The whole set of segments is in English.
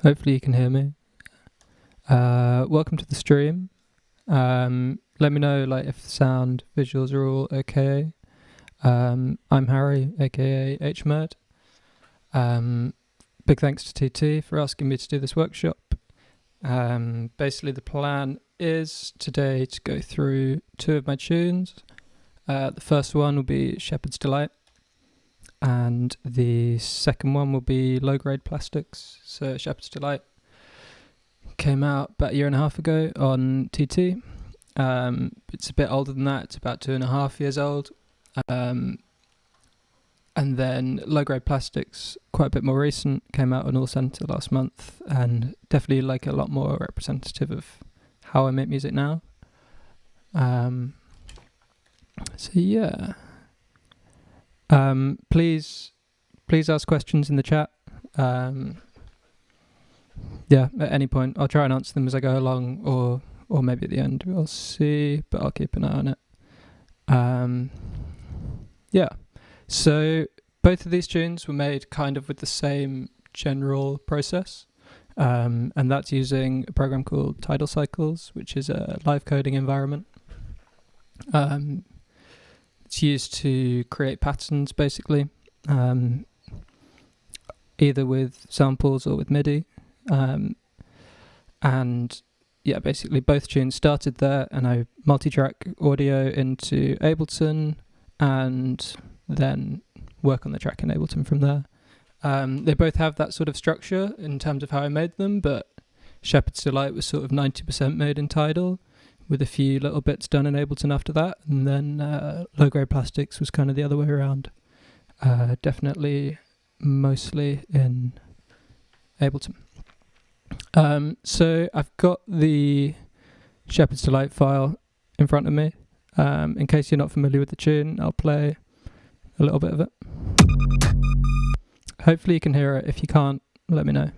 Hopefully you can hear me. Welcome to the stream. Let me know if sound, visuals are all okay. I'm Harry, aka h.murd. Big thanks to TT for asking me to do this workshop. Basically the plan is today to go through two of my tunes. The first one will be Shepherd's Delight, and the second one will be Low Grade Plastics. So Shepherd's Delight came out about a year and a half ago on TT. It's a bit older than that, it's about 2.5 years old. And then Low Grade Plastics, quite a bit more recent, came out on All Centre last month, and definitely a lot more representative of how I make music now. So yeah. Please ask questions in the chat. Yeah, at any point. I'll try and answer them as I go along, or maybe at the end. We'll see, but I'll keep an eye on it. Yeah. So both of these tunes were made kind of with the same general process. And that's using a program called Tidal Cycles, which is a live coding environment. It's used to create patterns, basically, either with samples or with MIDI. And yeah, basically both tunes started there, and I multi-track audio into Ableton and then work on the track in Ableton from there. They both have that sort of structure in terms of how I made them, but Shepherd's Delight was sort of 90% made in Tidal, with a few little bits done in Ableton after that, and then Low Grade Plastics was kind of the other way around. Definitely mostly in Ableton. So I've got the Shepherd's Delight file in front of me. In case you're not familiar with the tune, I'll play a little bit of it. Hopefully you can hear it. If you can't, let me know.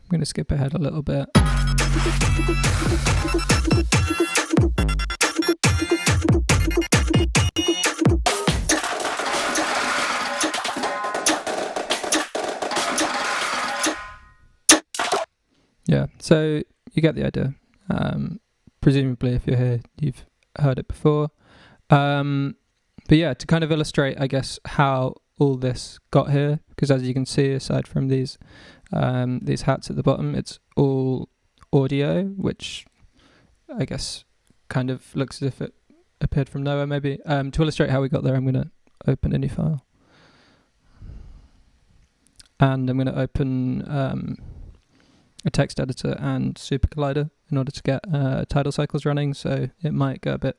I'm going to skip ahead a little bit. Yeah, so you get the idea. Presumably, if you're here, you've heard it before. But yeah, to kind of illustrate, I guess, how all this got here, because as you can see, aside from these hats at the bottom, it's all audio, which I guess kind of looks as if it appeared from nowhere, maybe. To illustrate how we got there, I'm going to open a new file. And I'm going to open a text editor and Super Collider in order to get Tidal Cycles running, so it might go a bit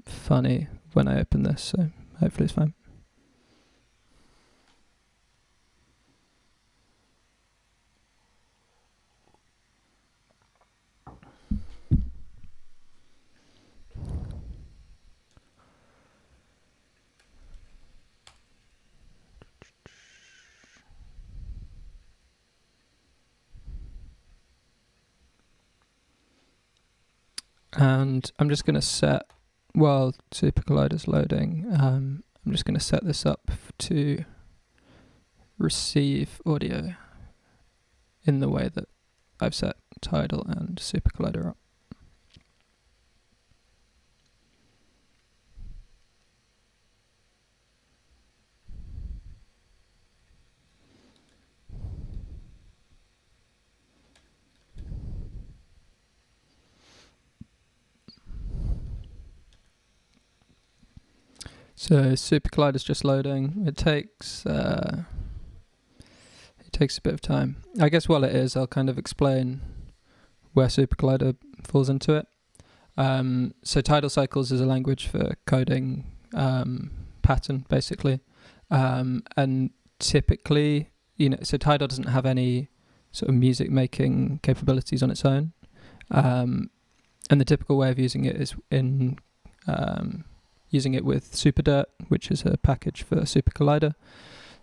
funny when I open this, so hopefully it's fine. And I'm just going to set, while Super Collider's loading, I'm just going to set this up to receive audio in the way that I've set Tidal and Super Collider up. So Super Collider's just loading. It takes a bit of time. I guess while it is, I'll kind of explain where Super Collider falls into it. So tidal cycles is a language for coding pattern, basically. And typically, so Tidal doesn't have any sort of music making capabilities on its own. And the typical way of using it is in using it with SuperDirt, which is a package for Super Collider.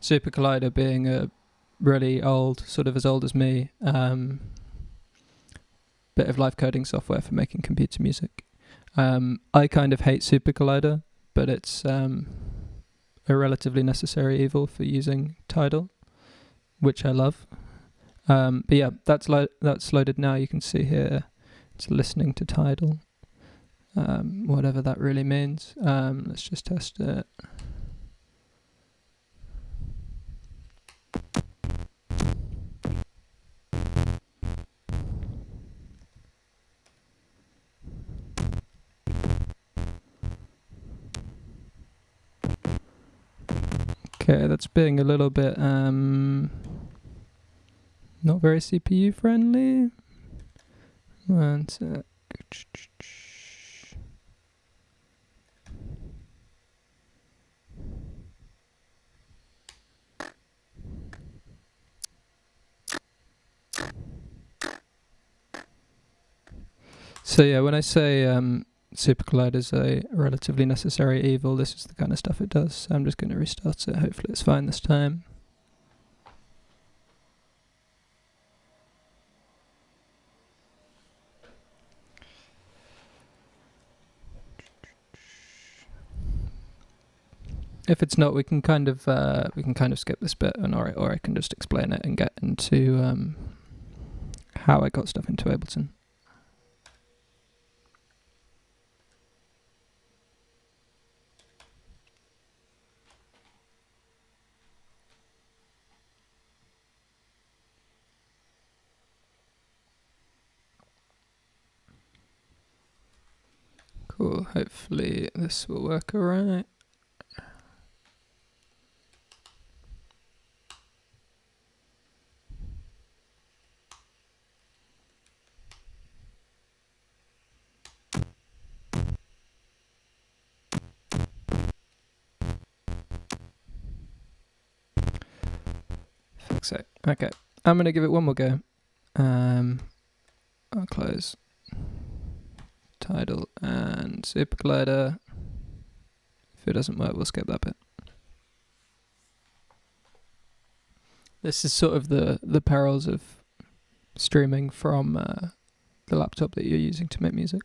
Super Collider being a really old, sort of as old as me, bit of live coding software for making computer music. I kind of hate Super Collider, but it's a relatively necessary evil for using Tidal, which I love. But yeah, that's loaded now. You can see here it's listening to Tidal, whatever that really means. Let's just test it. Okay, that's being a little bit not very CPU friendly. One sec. So yeah, when I say Super Collider is a relatively necessary evil, this is the kind of stuff it does. So I'm just going to restart it. Hopefully it's fine this time. If it's not, we can kind of skip this bit, or I can just explain it and get into how I got stuff into Ableton. Cool. Hopefully this will work alright. Fix it. Okay. I'm going to give it one more go. I'll close Tidal and Super Collider. If it doesn't work, we'll skip that bit. This is sort of the perils of streaming from the laptop that you're using to make music.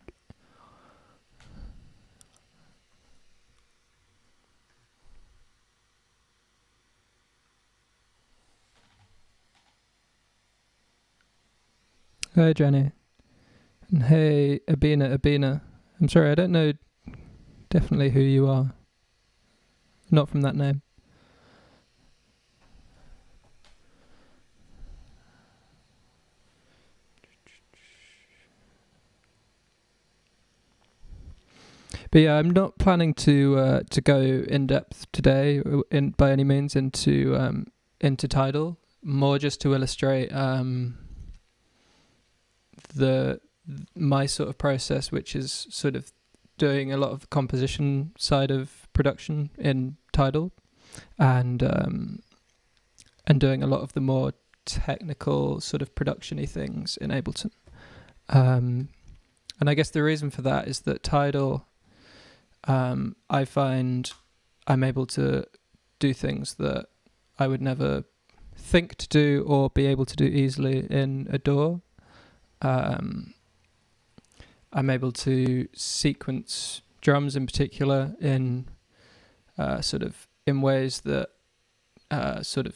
Hey Jenny. And hey Abina. I'm sorry, I don't know definitely who you are. Not from that name. But yeah, I'm not planning to go in depth today, by any means, into Tidal. More just to illustrate my sort of process, which is sort of doing a lot of the composition side of production in Tidal, and doing a lot of the more technical sort of production-y things in Ableton. And I guess the reason for that is that Tidal, I find I'm able to do things that I would never think to do or be able to do easily in a DAW. I'm able to sequence drums in particular in sort of in ways that sort of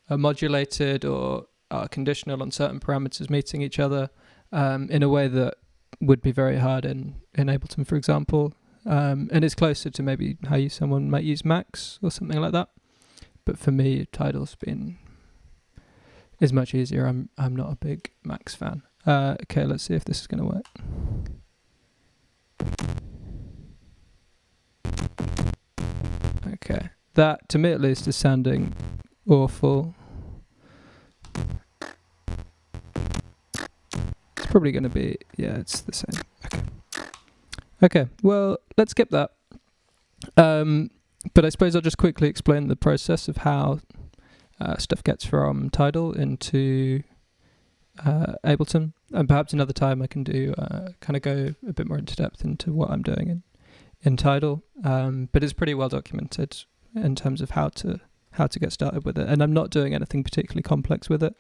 are modulated or are conditional on certain parameters meeting each other in a way that would be very hard in Ableton, for example. And it's closer to maybe how someone might use Max or something like that. But for me, Tidal's is much easier. I'm not a big Max fan. Okay, let's see if this is going to work. Okay, that to me at least is sounding awful. It's probably going to be, yeah, it's the same. Okay, well, let's skip that. But I suppose I'll just quickly explain the process of how stuff gets from Tidal into Ableton, and perhaps another time I can do kind of go a bit more into depth into what I'm doing in Tidal. But it's pretty well documented in terms of how to get started with it, and I'm not doing anything particularly complex with it.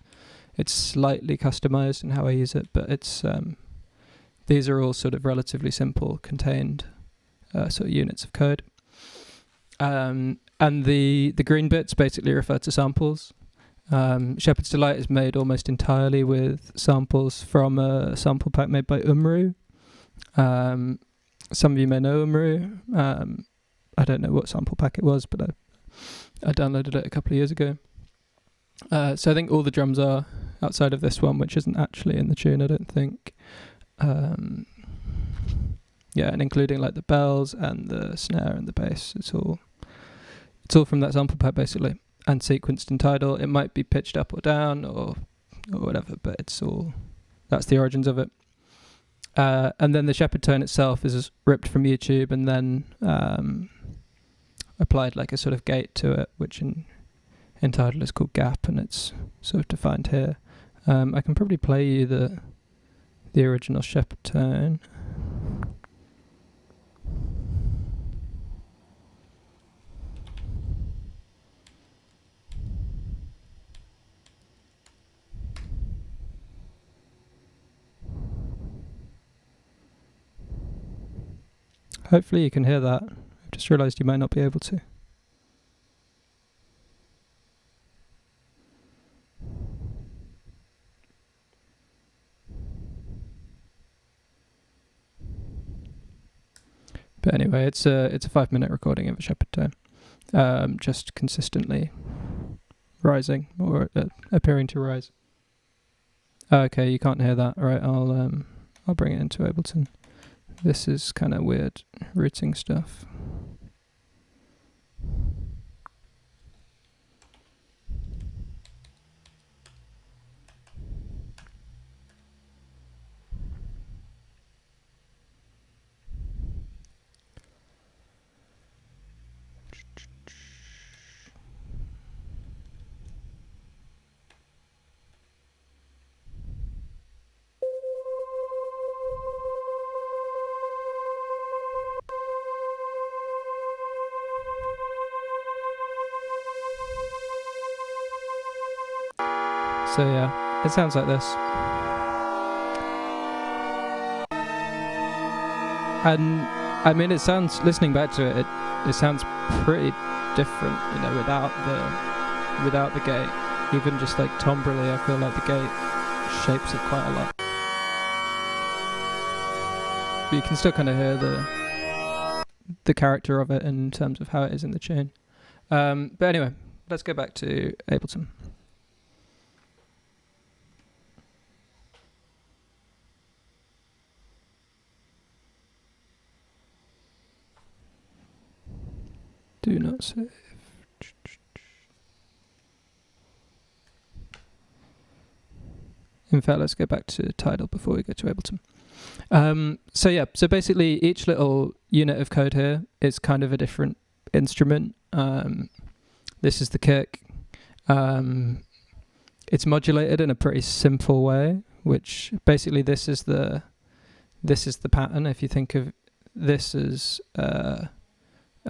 It's slightly customized in how I use it, but it's these are all sort of relatively simple, contained sort of units of code. And the green bits basically refer to samples. Shepherd's Delight is made almost entirely with samples from a sample pack made by hmurd. Some of you may know hmurd. I don't know what sample pack it was, but I downloaded it a couple of years ago. So I think all the drums are outside of this one, which isn't actually in the tune, I don't think. Yeah, and including like the bells and the snare and the bass, it's all from that sample pack basically, and sequenced in Tidal. It might be pitched up or down or whatever, but that's the origins of it. And then the Shepard tone itself is ripped from YouTube and then applied like a sort of gate to it, which in Tidal is called gap, and it's sort of defined here. I can probably play you the original Shepard tone. Hopefully you can hear that. I've just realised you might not be able to. But anyway, it's a 5-minute recording of a Shepard tone, just consistently rising or appearing to rise. Okay, you can't hear that. All right, I'll bring it into Ableton. This is kind of weird routing stuff. So yeah, it sounds like this. And I mean, it sounds, listening back to it, it sounds pretty different, you know, without the gate. Even just like timbrally, I feel like the gate shapes it quite a lot. But you can still kind of hear the character of it in terms of how it is in the tune. But anyway, let's go back to Ableton. Do not save. In fact, let's go back to Tidal before we go to Ableton. So basically each little unit of code here is kind of a different instrument. This is the kick. It's modulated in a pretty simple way, which basically this is the pattern. If you think of this as a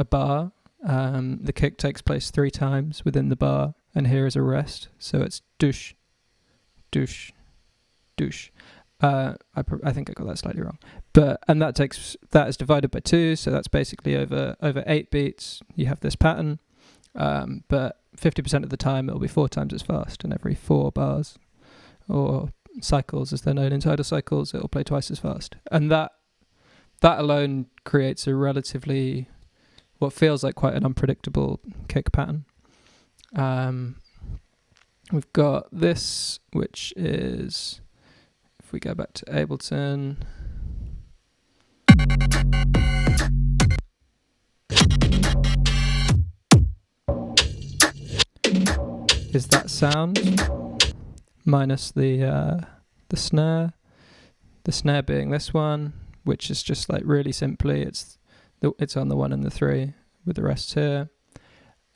bar, the kick takes place 3 times within the bar, and here is a rest. So it's douche, douche, douche. I think I got that slightly wrong, and that is divided by 2, so that's basically over 8 beats. You have this pattern, but 50% of the time it'll be 4 times as fast, and every 4 bars or cycles, as they're known in Tidal cycles, it'll play twice as fast, and that alone creates a relatively, what feels like quite an unpredictable kick pattern. We've got this, which is, if we go back to Ableton, is that sound minus the snare. The snare being this one, which is just like really simply it's on the 1 and the 3 with the rest here.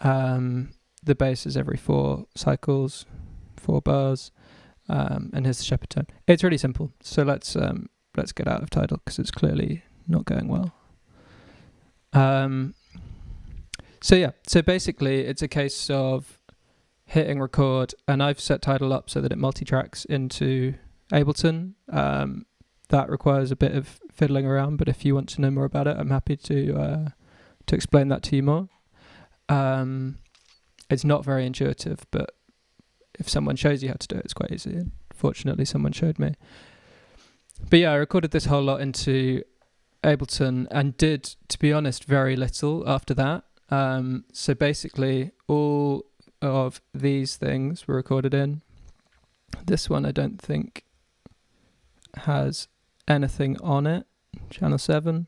The bass is every 4 cycles, 4 bars, and here's the shepard tone. It's really simple. So let's get out of Tidal because it's clearly not going well. So basically it's a case of hitting record, and I've set Tidal up so that it multi-tracks into Ableton. That requires a bit of fiddling around, but if you want to know more about it, I'm happy to explain that to you more. It's not very intuitive, but if someone shows you how to do it, it's quite easy. And fortunately, someone showed me. But yeah, I recorded this whole lot into Ableton and did, to be honest, very little after that. So basically, all of these things were recorded in. This one I don't think has anything on it, channel 7.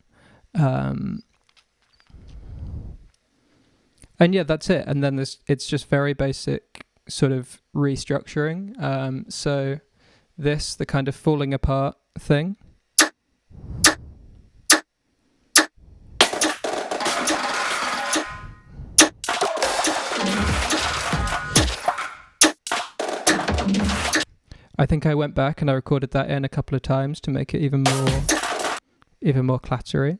And yeah, that's it. And then it's just very basic sort of restructuring. So the kind of falling apart thing. I think I went back and I recorded that in a couple of times to make it even more clattery.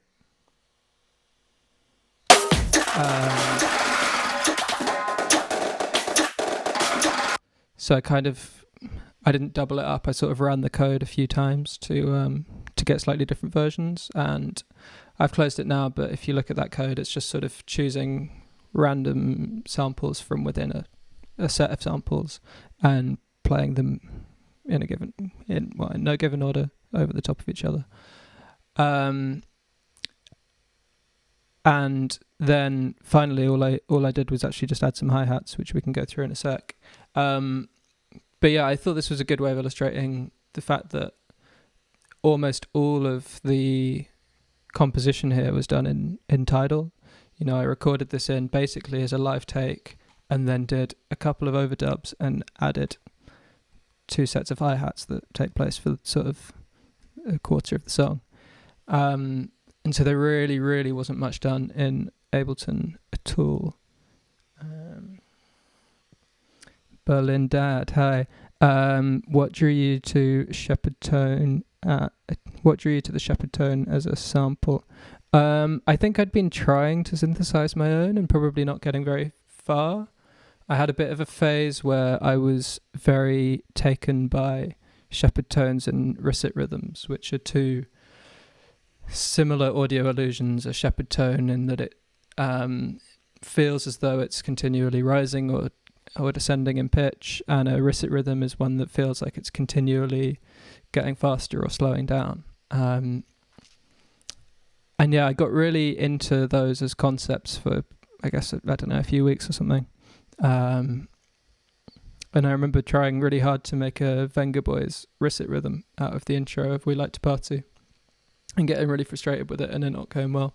So I didn't double it up. I sort of ran the code a few times to get slightly different versions, and I've closed it now. But if you look at that code, it's just sort of choosing random samples from within a set of samples and playing them in no given order over the top of each other. And then finally all I did was actually just add some hi-hats, which we can go through in a sec. But yeah, I thought this was a good way of illustrating the fact that almost all of the composition here was done in Tidal. You know, I recorded this in basically as a live take and then did a couple of overdubs and added 2 sets of hi-hats that take place for sort of a quarter of the song. And so there really, really wasn't much done in Ableton at all. Berlin Dad, hi. What drew you to shepard tone? What drew you to the shepard tone as a sample? I think I'd been trying to synthesize my own and probably not getting very far. I had a bit of a phase where I was very taken by shepard tones and recit rhythms, which are 2 similar audio illusions. A shepard tone in that it feels as though it's continually rising or descending in pitch, and a recit rhythm is one that feels like it's continually getting faster or slowing down. And yeah, I got really into those as concepts for, I guess, I don't know, a few weeks or something. And I remember trying really hard to make a Venga Boys recit rhythm out of the intro of We Like to Party and getting really frustrated with it and it not going well.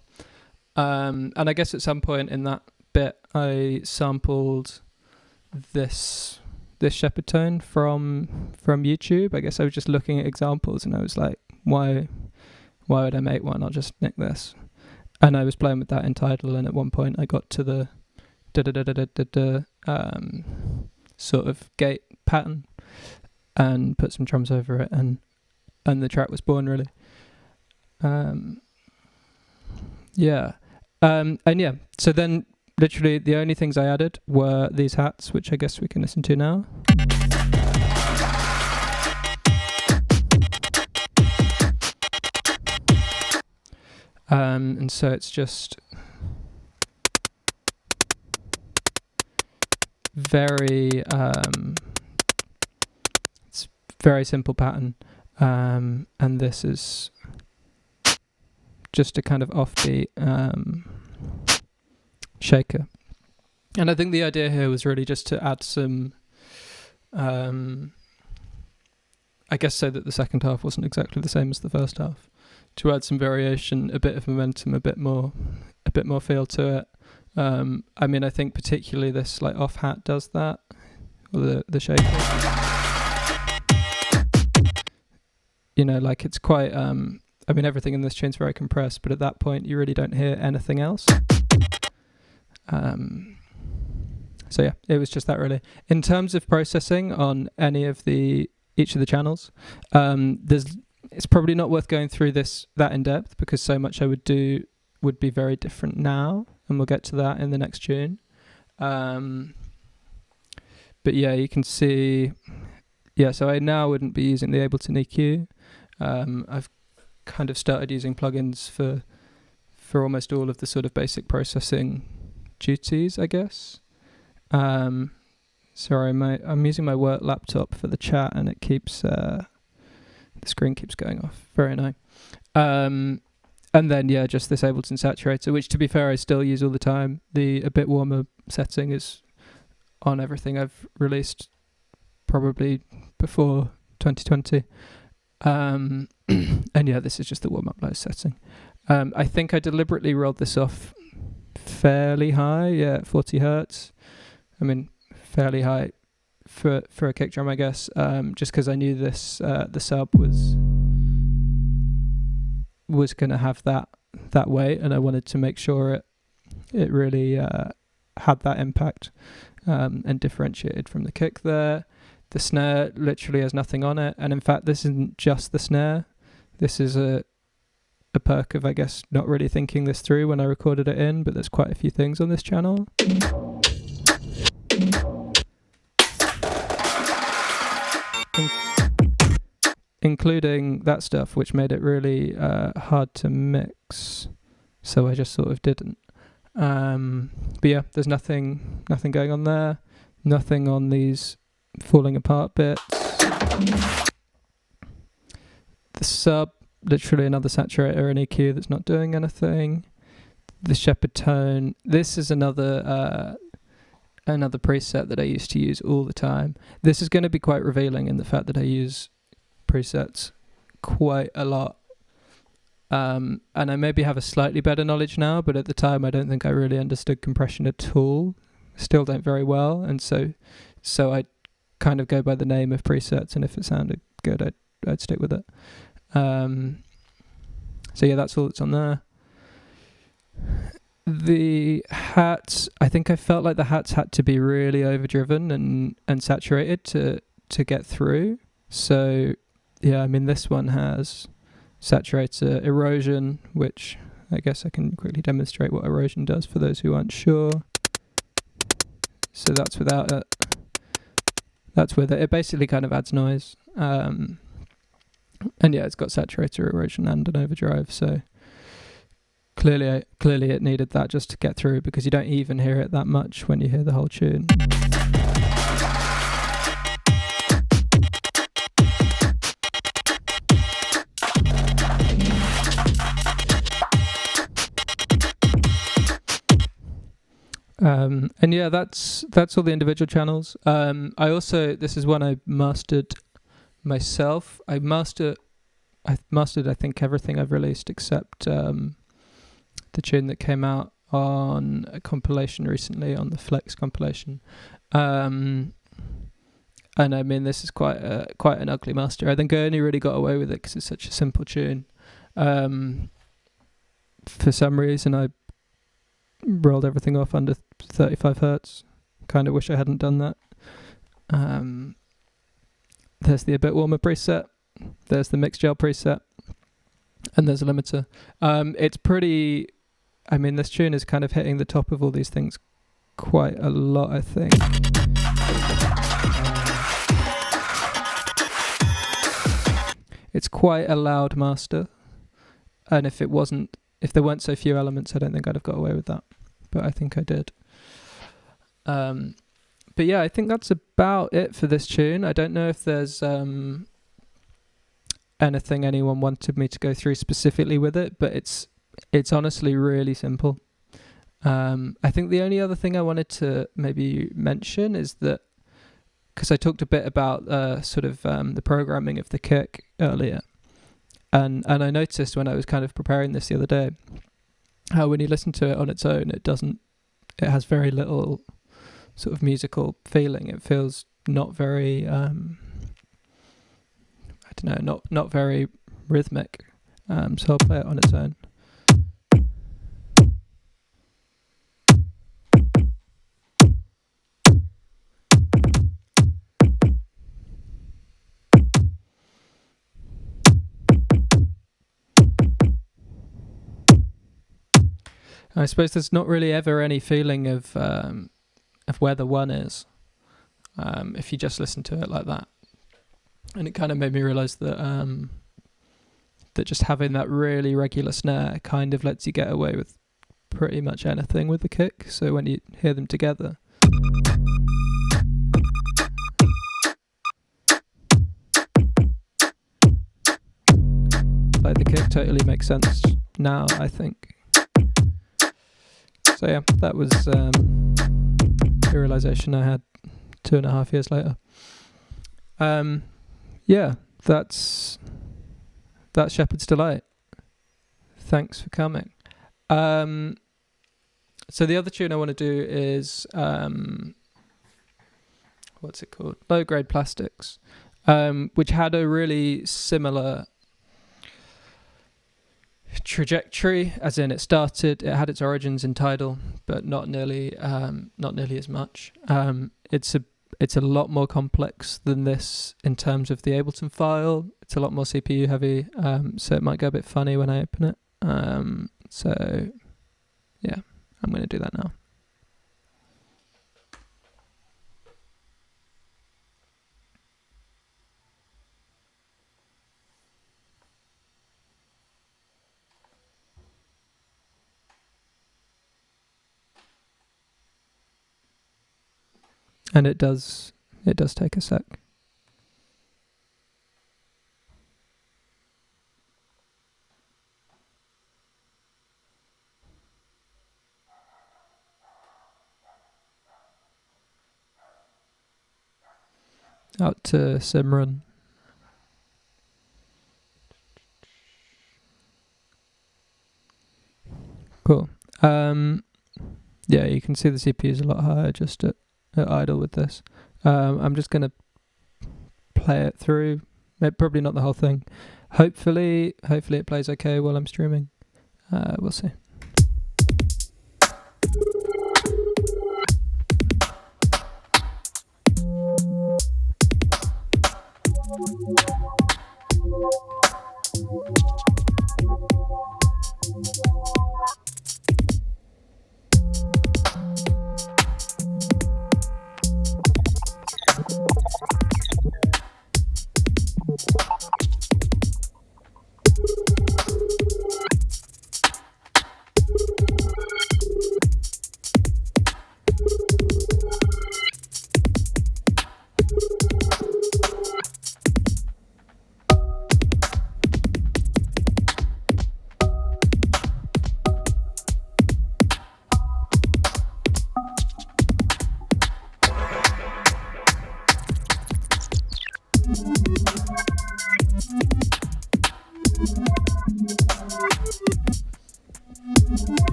And I guess at some point in that bit I sampled this shepard tone from YouTube. I guess I was just looking at examples and I was like, why would I make one? I'll just nick this. And I was playing with that in Tidal, and at one point I got to the sort of gate pattern and put some drums over it, and the track was born, really. And yeah, so then literally the only things I added were these hats, which I guess we can listen to now. And so it's just it's very simple pattern, and this is just a kind of offbeat shaker. And I think the idea here was really just to add some, I guess, so that the second half wasn't exactly the same as the first half, to add some variation, a bit of momentum, a bit more feel to it. I mean, I think particularly this like off hat does that, or the shaker. You know, like it's quite, I mean, everything in this tune's very compressed, but at that point you really don't hear anything else. So yeah, it was just that really. In terms of processing on each of the channels, it's probably not worth going through that in depth, because so much I would do would be very different now, and we'll get to that in the next tune. But yeah, you can see, so I now wouldn't be using the Ableton EQ. I've kind of started using plugins for almost all of the sort of basic processing duties, I guess. Sorry, I'm using my work laptop for the chat, and it keeps the screen keeps going off. Very annoying. And then just this Ableton saturator, which to be fair I still use all the time. The A Bit Warmer setting is on everything I've released, probably before 2020. And this is just the warm up low setting. I think I deliberately rolled this off fairly high, at 40 hertz. I mean, fairly high for a kick drum, I guess, just because I knew this the sub was going to have that weight, and I wanted to make sure it really had that impact and differentiated from the kick there. The snare literally has nothing on it, and in fact this isn't just the snare. This is a perk of, I guess, not really thinking this through when I recorded it in, but there's quite a few things on this channel. Including that stuff, which made it really hard to mix, so I just sort of didn't. But yeah, there's nothing going on there, nothing on these falling apart bits. The sub, literally another saturator and EQ that's not doing anything. The Shepard tone, this is another preset that I used to use all the time. This is going to be quite revealing in the fact that I use presets quite a lot, and I maybe have a slightly better knowledge now, but at the time I don't think I really understood compression at all. Still don't very well, and so I kind of go by the name of presets, and if it sounded good I'd stick with it. So yeah, that's all that's on there. The hats, I think I felt like the hats had to be really overdriven and saturated to get through. So yeah, I mean, this one has saturator erosion, which I guess I can quickly demonstrate what erosion does for those who aren't sure. So that's without it. That's with it. It basically kind of adds noise. And yeah, it's got saturator erosion and an overdrive, so clearly it needed that just to get through, because you don't even hear it that much when you hear the whole tune. And yeah, that's all the individual channels. I also, this is one I mastered myself. I've mastered I think everything I've released except the tune that came out on a compilation recently, on the Flex compilation. And I mean, this is quite an ugly master. I think I only really got away with it because it's such a simple tune. For some reason, I rolled everything off under 35 hertz. Kind of wish I hadn't done that. There's the A Bit Warmer preset. There's the Mix Gel preset. And there's a limiter. It's pretty... I mean, this tune is kind of hitting the top of all these things quite a lot, I think. It's quite a loud master. And if there weren't so few elements, I don't think I'd have got away with that. But I think I did. But yeah, I think that's about it for this tune. I don't know if there's anything anyone wanted me to go through specifically with it, but it's honestly really simple. I think the only other thing I wanted to maybe mention is that, because I talked a bit about the programming of the kick earlier, and I noticed when I was kind of preparing this the other day, how when you listen to it on its own, it has very little sort of musical feeling. It feels not very not very rhythmic. So I'll play it on its own. I suppose there's not really ever any feeling of where the one is if you just listen to it like that. And it kind of made me realise that that just having that really regular snare kind of lets you get away with pretty much anything with the kick. So when you hear them together, like the kick totally makes sense now, I think. So yeah, that was a realisation I had 2.5 years later. Yeah, that's Shepherd's Delight. Thanks for coming. So the other tune I want to do is what's it called? Low Grade Plastics, which had a really similar trajectory, as in it had its origins in Tidal, but not nearly as much. It's a lot more complex than this in terms of the Ableton file. It's a lot more CPU heavy, so it might go a bit funny when I open it. So yeah, I'm going to do that now. And it does take a sec. Out to Simran. Cool. Yeah, you can see the CPU is a lot higher just at idle with this. I'm just going to play it through. Probably not the whole thing. Hopefully it plays okay while I'm streaming. We'll see.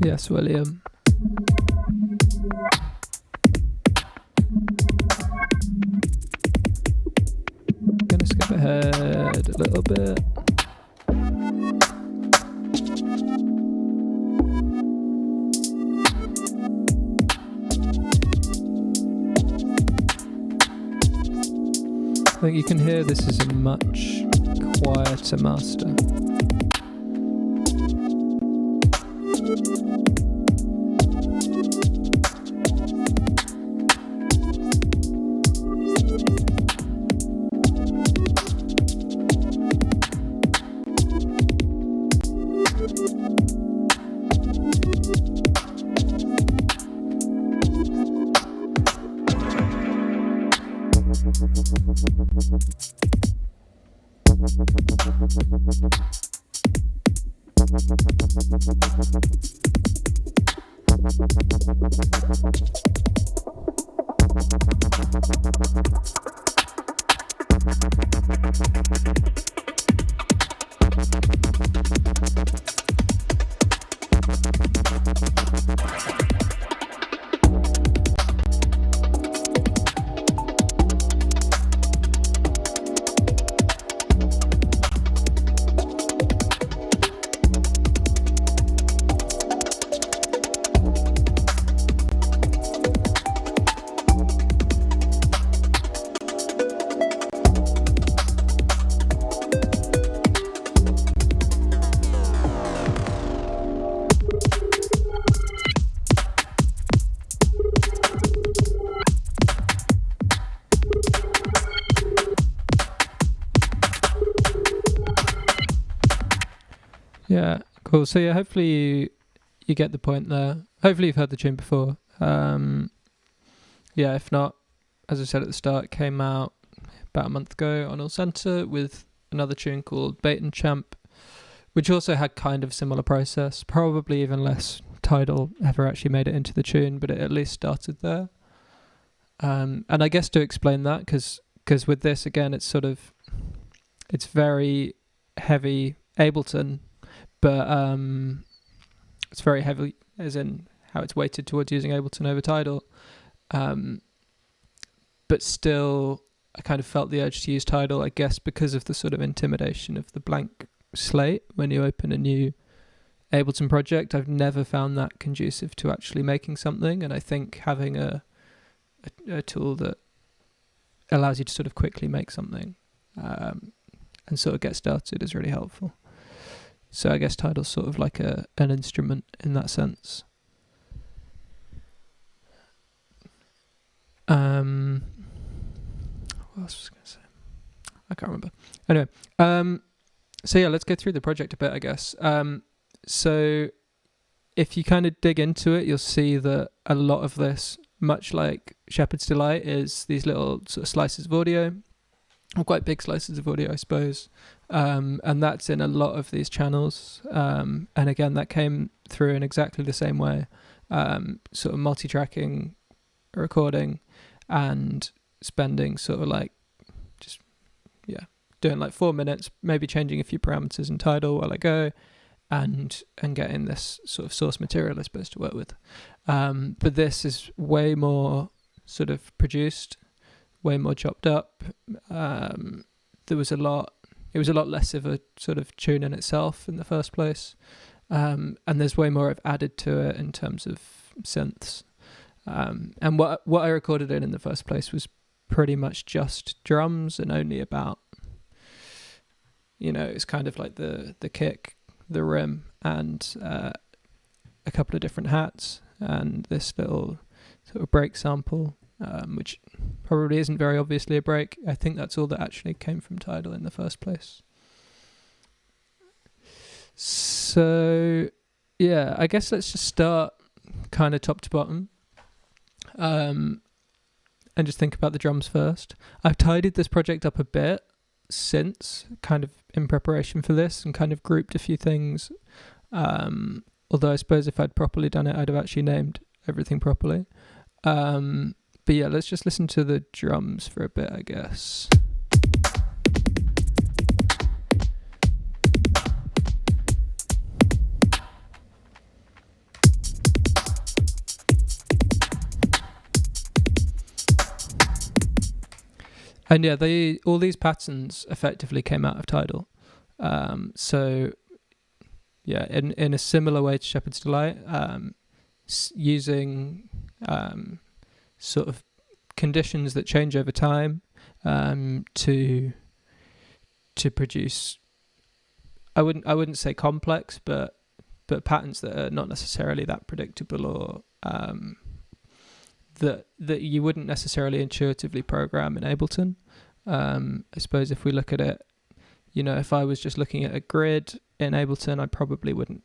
Yes, William. Gonna skip ahead a little bit. I think you can hear this is a much quieter master. Yeah, cool. So yeah, hopefully you get the point there. Hopefully you've heard the tune before. Yeah, if not, as I said at the start, it came out about a month ago on All Center with another tune called Bait and Champ, which also had kind of similar process, probably even less Tidal ever actually made it into the tune, but it at least started there. And I guess to explain that, because with this, again, it's very heavy Ableton, but it's very heavy as in how it's weighted towards using Ableton over Tidal. But still, I kind of felt the urge to use Tidal, I guess, because of the sort of intimidation of the blank slate when you open a new Ableton project. I've never found that conducive to actually making something, and I think having a tool that allows you to sort of quickly make something and sort of get started is really helpful. So I guess Tidal's sort of like an instrument in that sense. What else was I going to say? I can't remember. Anyway, so yeah, let's go through the project a bit, I guess. So if you kind of dig into it, you'll see that a lot of this, much like Shepherd's Delight, is these little sort of slices of audio, or quite big slices of audio, I suppose. And that's in a lot of these channels. And again, that came through in exactly the same way, sort of multi-tracking a recording and spending sort of like just, yeah, doing like 4 minutes, maybe changing a few parameters in Tidal while I go, and getting this sort of source material, I suppose, to work with. But this is way more sort of produced, way more chopped up. It was a lot less of a sort of tune in itself in the first place. And there's way more I've added to it in terms of synths. And what I recorded in the first place was pretty much just drums, and only about, it's kind of like the kick, the rim, and a couple of different hats, and this little sort of break sample, which probably isn't very obviously a break. I think that's all that actually came from Tidal in the first place. So yeah, I guess let's just start kind of top to bottom, and just think about the drums first. I've tidied this project up a bit since, kind of in preparation for this, and kind of grouped a few things, although I suppose if I'd properly done it, I'd have actually named everything properly. But yeah, let's just listen to the drums for a bit, I guess. And yeah, all these patterns effectively came out of Tidal. So yeah, in a similar way to Shepherd's Delight, using sort of conditions that change over time to produce, I wouldn't say complex, but patterns that are not necessarily that predictable, or that you wouldn't necessarily intuitively program in Ableton. I suppose if we look at it, if I was just looking at a grid in Ableton, I probably wouldn't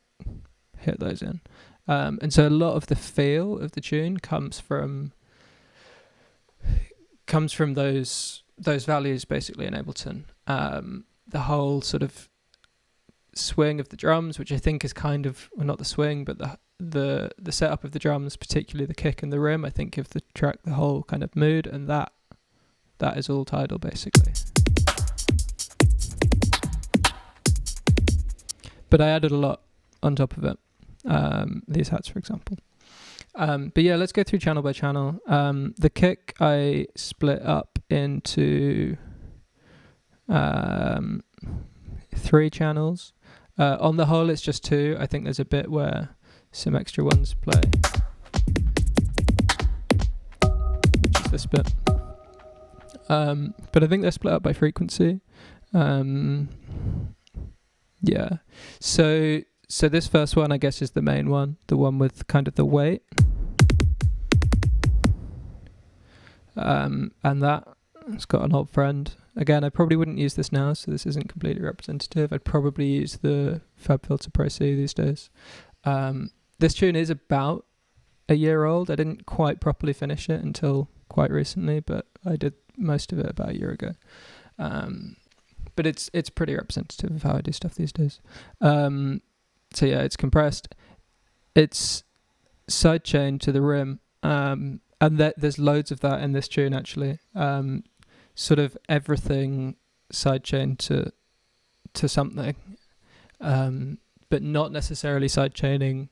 hit those in. And so a lot of the feel of the tune comes from those values basically in Ableton. the whole sort of swing of the drums, which I think is kind of, well, not the swing, but the setup of the drums, particularly the kick and the rim, I think give the track the whole kind of mood, and that is all Tidal basically. But I added a lot on top of it, these hats for example. But yeah, let's go through channel by channel. The kick I split up into 3 channels. On the whole it's just 2. I think there's a bit where some extra ones play, which is this bit. But I think they're split up by frequency. Yeah. So this first one I guess is the main one, the one with kind of the weight. And that's got an old friend. Again, I probably wouldn't use this now, so this isn't completely representative. I'd probably use the FabFilter Pro C these days. This tune is about a year old. I didn't quite properly finish it until quite recently, but I did most of it about a year ago. But it's pretty representative of how I do stuff these days. So yeah, it's compressed. It's sidechained to the rim, and there's loads of that in this tune actually. Sort of everything sidechained to something, but not necessarily sidechaining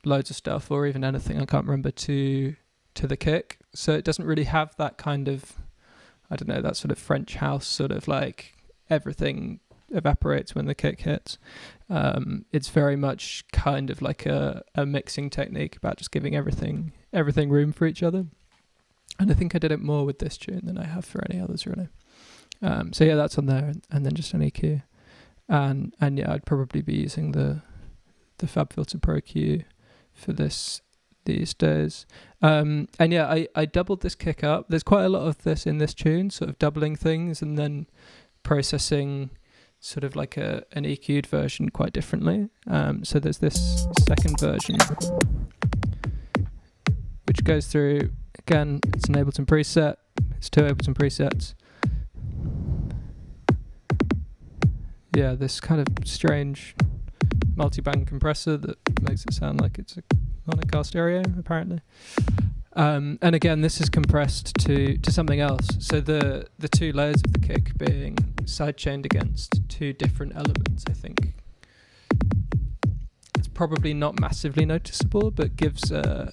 loads of stuff or even anything, I can't remember, to the kick. So it doesn't really have that kind of, I don't know, that sort of French house sort of like everything evaporates when the kick hits. It's very much kind of like a mixing technique about just giving everything room for each other. And I think I did it more with this tune than I have for any others really. So yeah, that's on there, and then just an EQ. And yeah, I'd probably be using the FabFilter Pro Q for this these days. And yeah, I doubled this kick up. There's quite a lot of this in this tune, sort of doubling things and then processing sort of like an EQ'd version quite differently. So there's this second version which goes through, again, it's an Ableton preset, it's 2 Ableton presets. Yeah, this kind of strange multi-band compressor that makes it sound like it's on a car stereo, apparently. And again, this is compressed to something else. So the 2 layers of the kick being sidechained against 2 different elements, I think. It's probably not massively noticeable, but gives a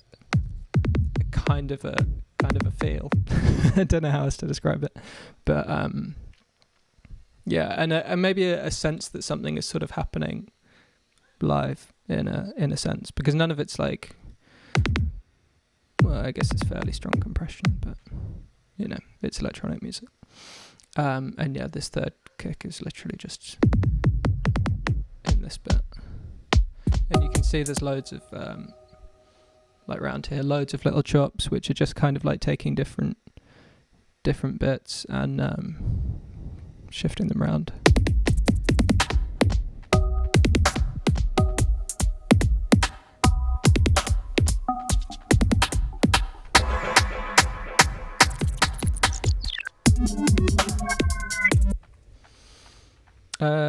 kind of a feel. I don't know how else to describe it, but yeah, and maybe a sense that something is sort of happening live in a sense, because none of it's like, well, I guess it's fairly strong compression, but you know, it's electronic music. And yeah, this third kick is literally just in this bit, and you can see there's loads of like around here, loads of little chops which are just kind of like taking different bits and shifting them around.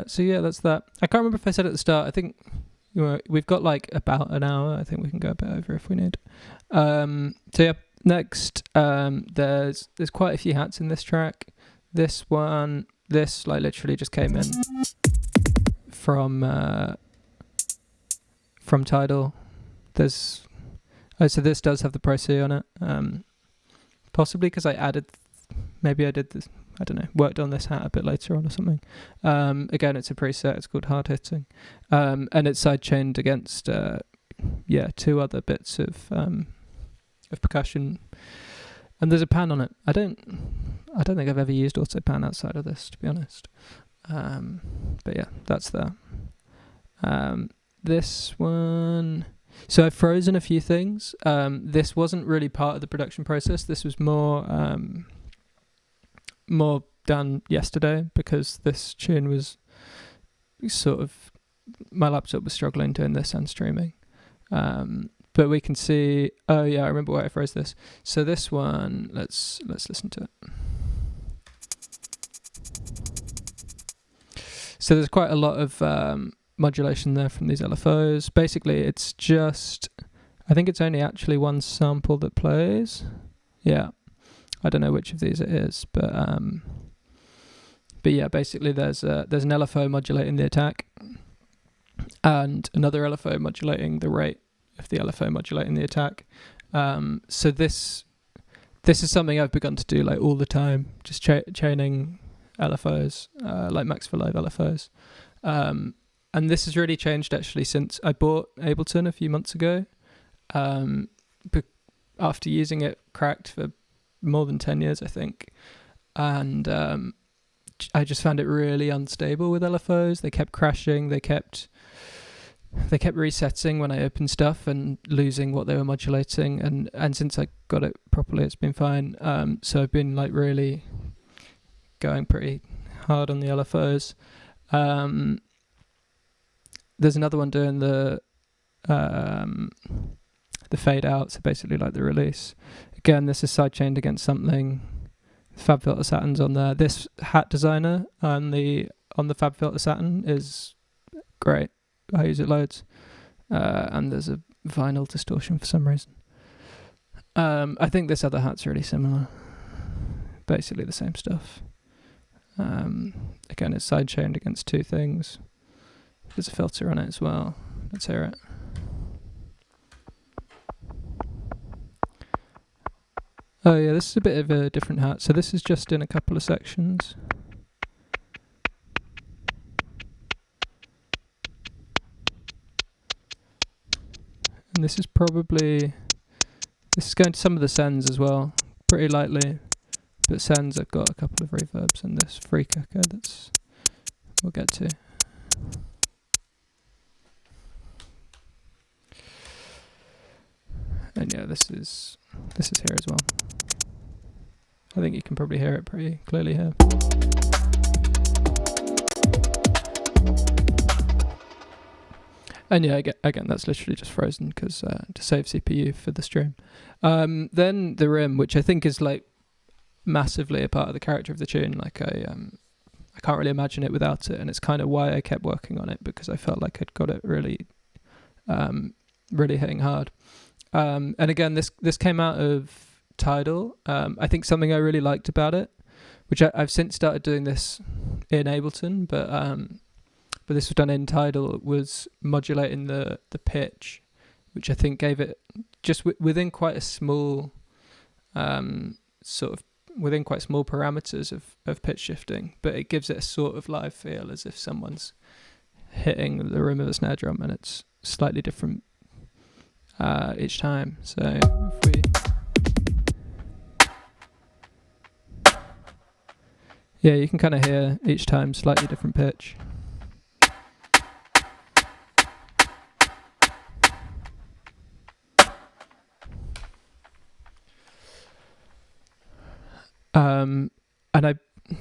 So yeah, that's that. I can't remember if I said at the start, I think we've got like about an hour. I think we can go a bit over if we need. So yeah, next, there's quite a few hats in this track. This like literally just came in from Tidal. So this does have the Pro C on it. Possibly because maybe I did this, I don't know, worked on this hat a bit later on or something. Again, it's a preset, it's called Hard Hitting. And it's sidechained against 2 other bits of percussion. And there's a pan on it. I don't think I've ever used auto pan outside of this, to be honest. But yeah, that's that. This one, so I've frozen a few things. This wasn't really part of the production process. This was more done yesterday, because this tune was sort of, my laptop was struggling doing this and streaming. But we can see, oh yeah, I remember why I froze this. So this one, let's listen to it. So there's quite a lot of modulation there from these LFOs. Basically, it's just, I think it's only actually one sample that plays. Yeah, I don't know which of these it is, but yeah, basically there's an LFO modulating the attack, and another LFO modulating the rate of the LFO modulating the attack. So this is something I've begun to do like all the time, just chaining LFOs, like max for live LFOs. And this has really changed actually since I bought Ableton a few months ago. After using it cracked for more than 10 years, I think. And I just found it really unstable with LFOs. They kept crashing. They kept resetting when I opened stuff and losing what they were modulating. And since I got it properly, it's been fine. So I've been like really going pretty hard on the LFOs. There's another one doing the fade out, so basically like the release. Again, this is sidechained against something. FabFilter Saturn's on there. This hat designer on the FabFilter Saturn is great. I use it loads. And there's a vinyl distortion for some reason. I think this other hat's really similar. Basically the same stuff. Again, it's sidechained against two things. There's a filter on it as well. Let's hear it. Oh yeah, this is a bit of a different hat. So this is just in a couple of sections. And this is going to some of the sends as well, pretty lightly. But sends, I've got a couple of reverbs and this freak echo we'll get to. And yeah, this is here as well. I think you can probably hear it pretty clearly here. And yeah, again, that's literally just frozen because to save CPU for the stream. Then the rim, which I think is like massively a part of the character of the tune. Like I can't really imagine it without it, and it's kind of why I kept working on it, because I felt like I'd got it really, really hitting hard. And again, this came out of Tidal. I think something I really liked about it, which I've since started doing this in Ableton, but this was done in Tidal, was modulating the pitch, which I think gave it just within quite a small within quite small parameters of pitch shifting, but it gives it a sort of live feel, as if someone's hitting the rim of a snare drum, and it's slightly different each time. So if we, yeah, you can kind of hear each time slightly different pitch. And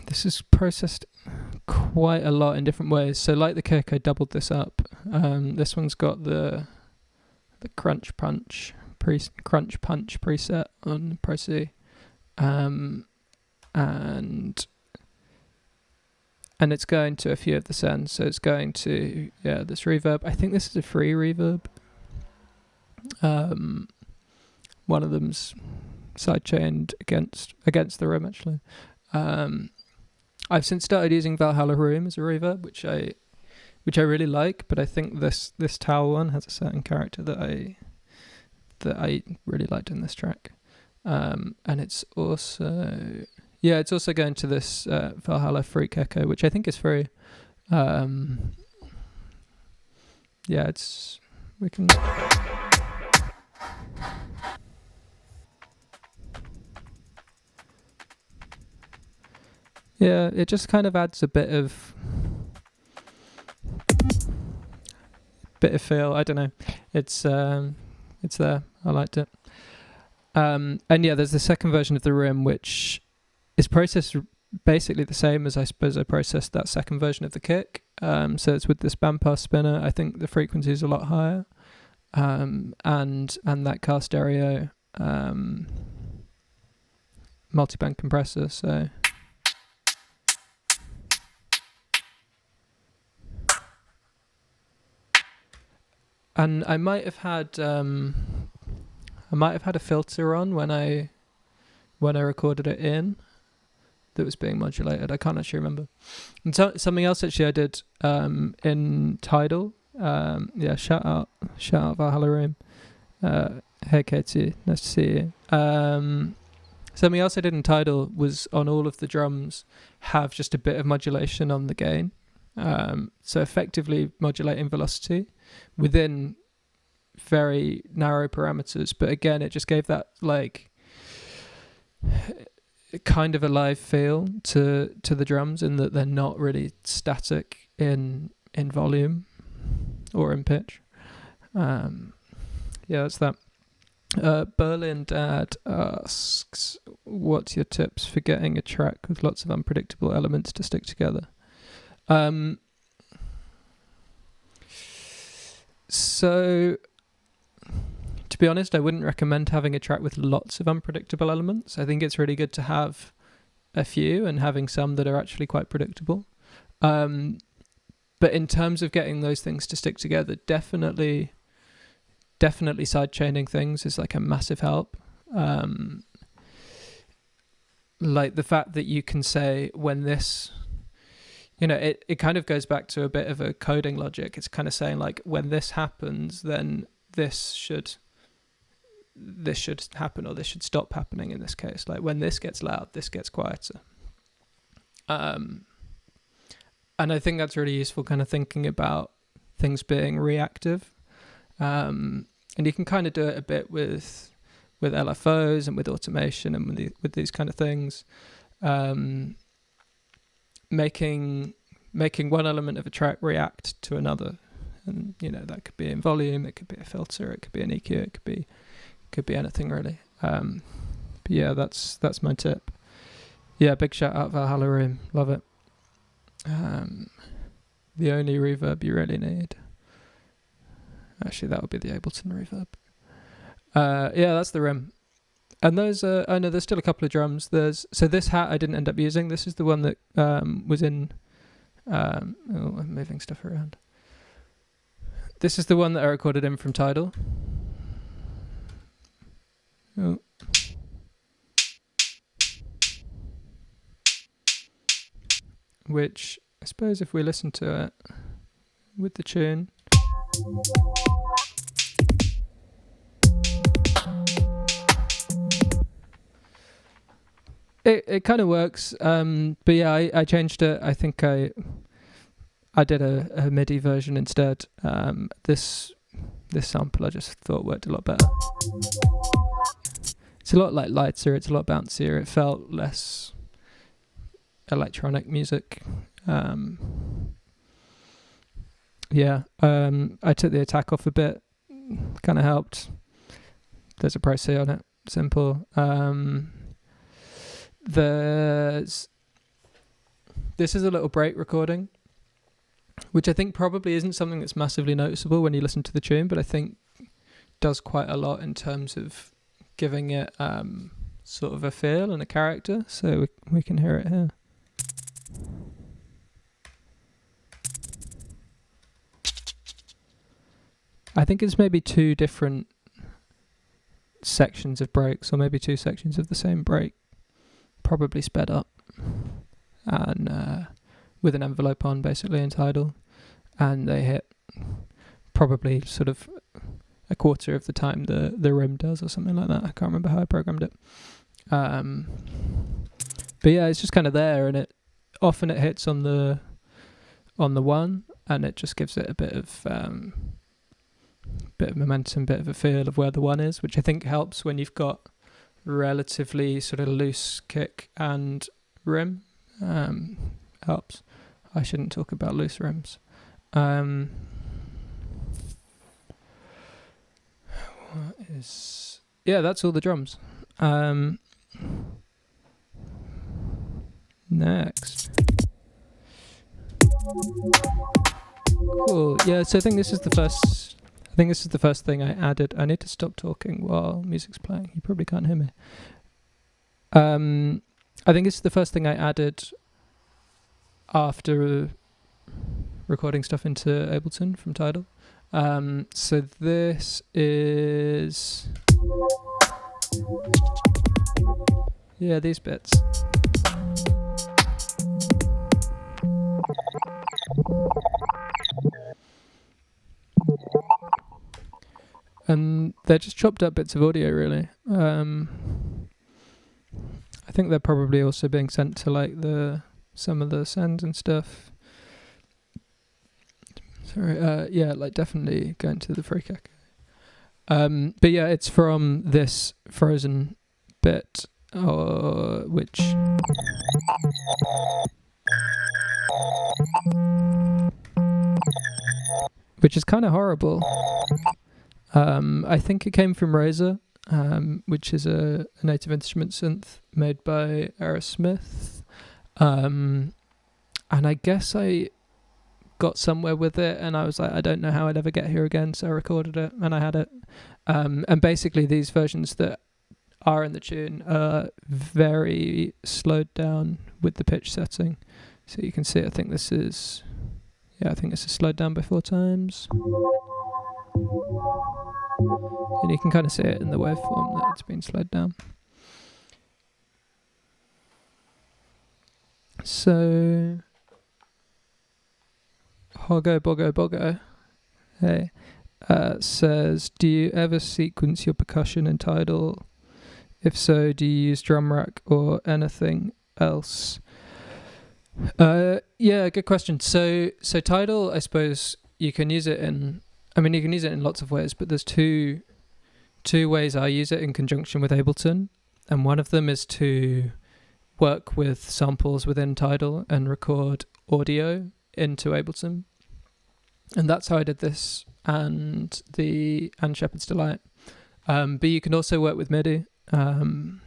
this is processed quite a lot in different ways. So like the kick, I doubled this up. This one's got the crunch punch preset on Pro C, and it's going to a few of the sends. So it's going to this reverb. I think this is a free reverb. One of them's sidechained against the room actually. I've since started using Valhalla Room as a reverb, which I really like, but I think this towel one has a certain character that I really liked in this track. And it's also going to this Valhalla Freak Echo, which I think is free. We can. Yeah, it just kind of adds a bit of feel. I don't know. It's there. I liked it. And yeah, there's the second version of the rim, which is processed basically the same as I suppose I processed that second version of the kick. So it's with this bandpass spinner. I think the frequency is a lot higher, and that car stereo multiband compressor. So And I might have had a filter on when I recorded it in that was being modulated. I can't actually remember. And something else actually I did in Tidal. Shout out Valhalla Room. Hey Katie, nice to see you. Something else I did in Tidal was on all of the drums have just a bit of modulation on the gain. So effectively modulating velocity within very narrow parameters. But again, it just gave that like kind of a live feel to the drums in that they're not really static in volume or in pitch. That's that. Berlin Dad asks, what's your tips for getting a track with lots of unpredictable elements to stick together? So, to be honest, I wouldn't recommend having a track with lots of unpredictable elements. I think it's really good to have a few and having some that are actually quite predictable. But in terms of getting those things to stick together, definitely sidechaining things is like a massive help. Like the fact that you can say when this, it kind of goes back to a bit of a coding logic. It's kind of saying like when this happens, then this should happen or this should stop happening in this case. Like when this gets loud, this gets quieter. And I think that's really useful kind of thinking about things being reactive. And you can kind of do it a bit with LFOs and with automation and with these kind of things. Making one element of a track react to another, and that could be in volume, it could be a filter, it could be an EQ, it could be anything really. But yeah, that's my tip. Yeah, big shout out Valhalla Room, love it. The only reverb you really need. Actually, that would be the Ableton reverb. That's the rim. And those I know there's still a couple of drums. So this hat I didn't end up using. This is the one that was in I'm moving stuff around. This is the one that I recorded in from Tidal. Oh. Which I suppose if we listen to it with the tune, it kind of works. But yeah, I changed it. I think I did a MIDI version instead. This sample I just thought worked a lot better. It's a lot like lighter. It's a lot bouncier. It felt less electronic music. I took the attack off a bit, kind of helped. There's a price on it, simple. This is a little break recording, which I think probably isn't something that's massively noticeable when you listen to the tune, but I think does quite a lot in terms of giving it sort of a feel and a character. So we can hear it here. I think it's maybe two different sections of breaks, or maybe two sections of the same break, probably sped up, and with an envelope on, basically in Tidal, and they hit probably sort of a quarter of the time the rim does, or something like that. I can't remember how I programmed it. But yeah, it's just kind of there, and it often hits on the one, and it just gives it a bit of momentum, bit of a feel of where the one is, which I think helps when you've got relatively sort of loose kick and rim. Helps. I shouldn't talk about loose rims. That's all the drums. Next. Cool. Yeah, so I think this is the first thing I added. I need to stop talking while music's playing. You probably can't hear me. I think this is the first thing I added after recording stuff into Ableton from Tidal. So this is, yeah, these bits. And they're just chopped up bits of audio, really. I think they're probably also being sent to like some of the sends and stuff. Sorry, yeah, like definitely going to the freak echo. But yeah, it's from this frozen bit, which is kind of horrible. I think it came from Razor, which is a Native Instrument synth made by Aerosmith. And I guess I got somewhere with it and I was like, I don't know how I'd ever get here again, so I recorded it and I had it. And basically these versions that are in the tune are very slowed down with the pitch setting. So you can see, I think this is slowed down by 4 times. And you can kind of see it in the waveform that it's been slowed down. So, Hoggo Boggo Boggo, hey, says, do you ever sequence your percussion in Tidal? If so, do you use drum rack or anything else? Yeah, good question. So Tidal, I suppose you can use it in lots of ways, but there's two ways I use it in conjunction with Ableton, and one of them is to work with samples within Tidal and record audio into Ableton, and that's how I did this and Shepherd's Delight. But you can also work with MIDI, and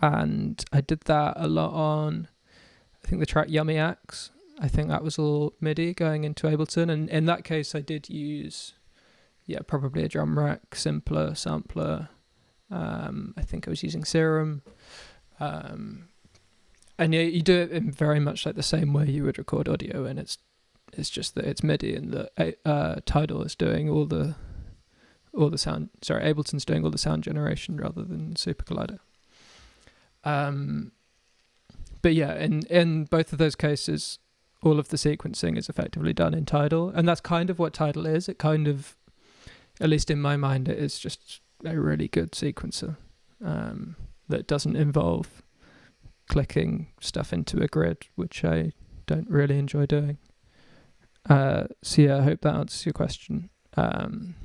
I did that a lot on, I think, the track Yummy Axe. I think that was all MIDI going into Ableton, and in that case I did use, probably a drum rack, simpler sampler. I think I was using Serum. And yeah, you do it in very much like the same way you would record audio, and it's just that it's MIDI and that Tidal is doing all the sound. Sorry, Ableton's doing all the sound generation rather than Super Collider. But yeah, in both of those cases, all of the sequencing is effectively done in Tidal, and that's kind of what Tidal is. It kind of, at least in my mind, it is just a really good sequencer that doesn't involve clicking stuff into a grid, which I don't really enjoy doing. So yeah, I hope that answers your question. And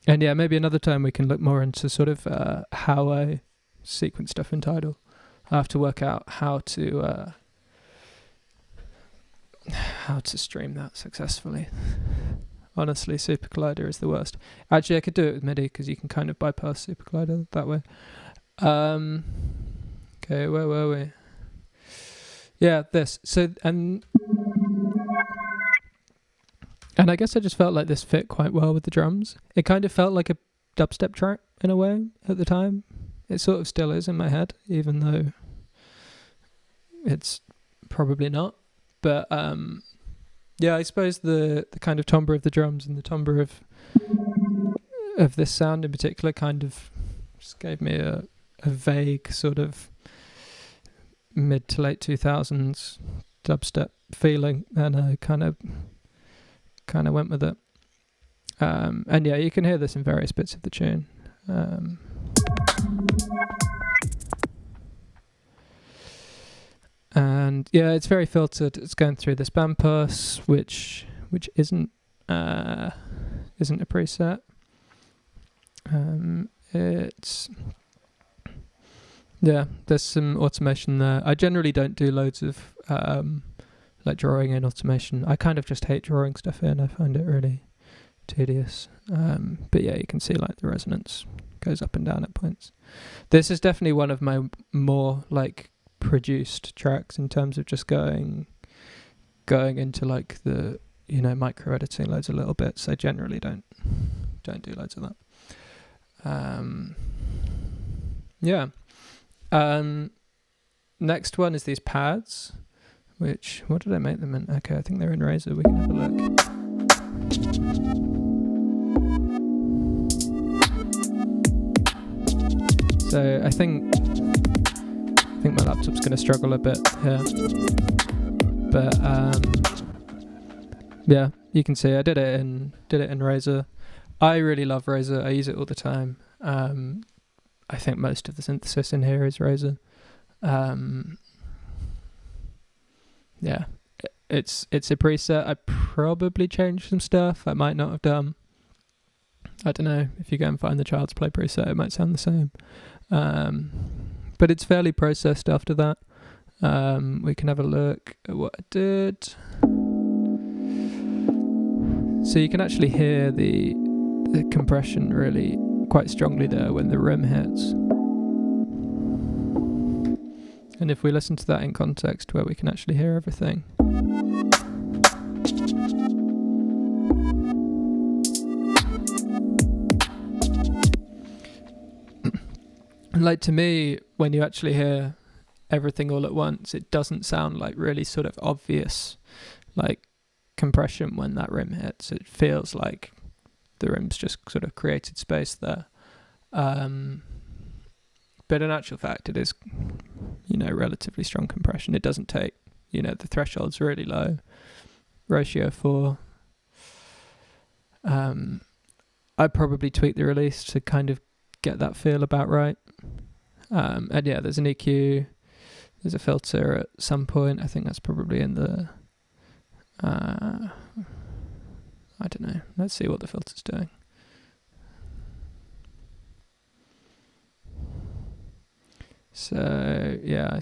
yeah, maybe another time we can look more into sort of how I sequence stuff in Tidal. I have to work out how to stream that successfully. Honestly, Super Collider is the worst. Actually, I could do it with MIDI because you can kind of bypass Super Collider that way. Okay, where were we? Yeah, this. So, and I guess I just felt like this fit quite well with the drums. It kind of felt like a dubstep track in a way at the time. It sort of still is in my head, even though it's probably not. But yeah, I suppose the kind of timbre of the drums and the timbre of this sound in particular kind of just gave me a vague sort of mid to late 2000s dubstep feeling, and I kind of went with it. And yeah, you can hear this in various bits of the tune. And yeah, it's very filtered. It's going through this bandpass, which isn't a preset. There's some automation there. I generally don't do loads of like drawing in automation. I kind of just hate drawing stuff in. I find it really tedious. But yeah, you can see like the resonance goes up and down at points. This is definitely one of my more like produced tracks in terms of just going into like the micro editing loads of little bits. I generally don't do loads of that. Yeah. Next one is these pads, which, what did I make them in? Okay, I think they're in Razor. We can have a look. So I think my laptop's going to struggle a bit here, but yeah, you can see I did it in Razor. I really love Razor. I use it all the time. I think most of the synthesis in here is Razor. Yeah, it's a preset. I probably changed some stuff I might not have done. I don't know, if you go and find the Child's Play preset, it might sound the same. But it's fairly processed after that. We can have a look at what I did. So you can actually hear the compression really quite strongly there when the rim hits. And if we listen to that in context where we can actually hear everything. Like, to me, when you actually hear everything all at once, it doesn't sound like really sort of obvious like compression when that rim hits. It feels like the rim's just sort of created space there. But in actual fact, it is, relatively strong compression. It doesn't take, the threshold's really low. Ratio 4. I'd probably tweak the release to kind of get that feel about right. And yeah, there's an EQ, there's a filter at some point. I think that's probably in the, I don't know. Let's see what the filter's doing. So yeah,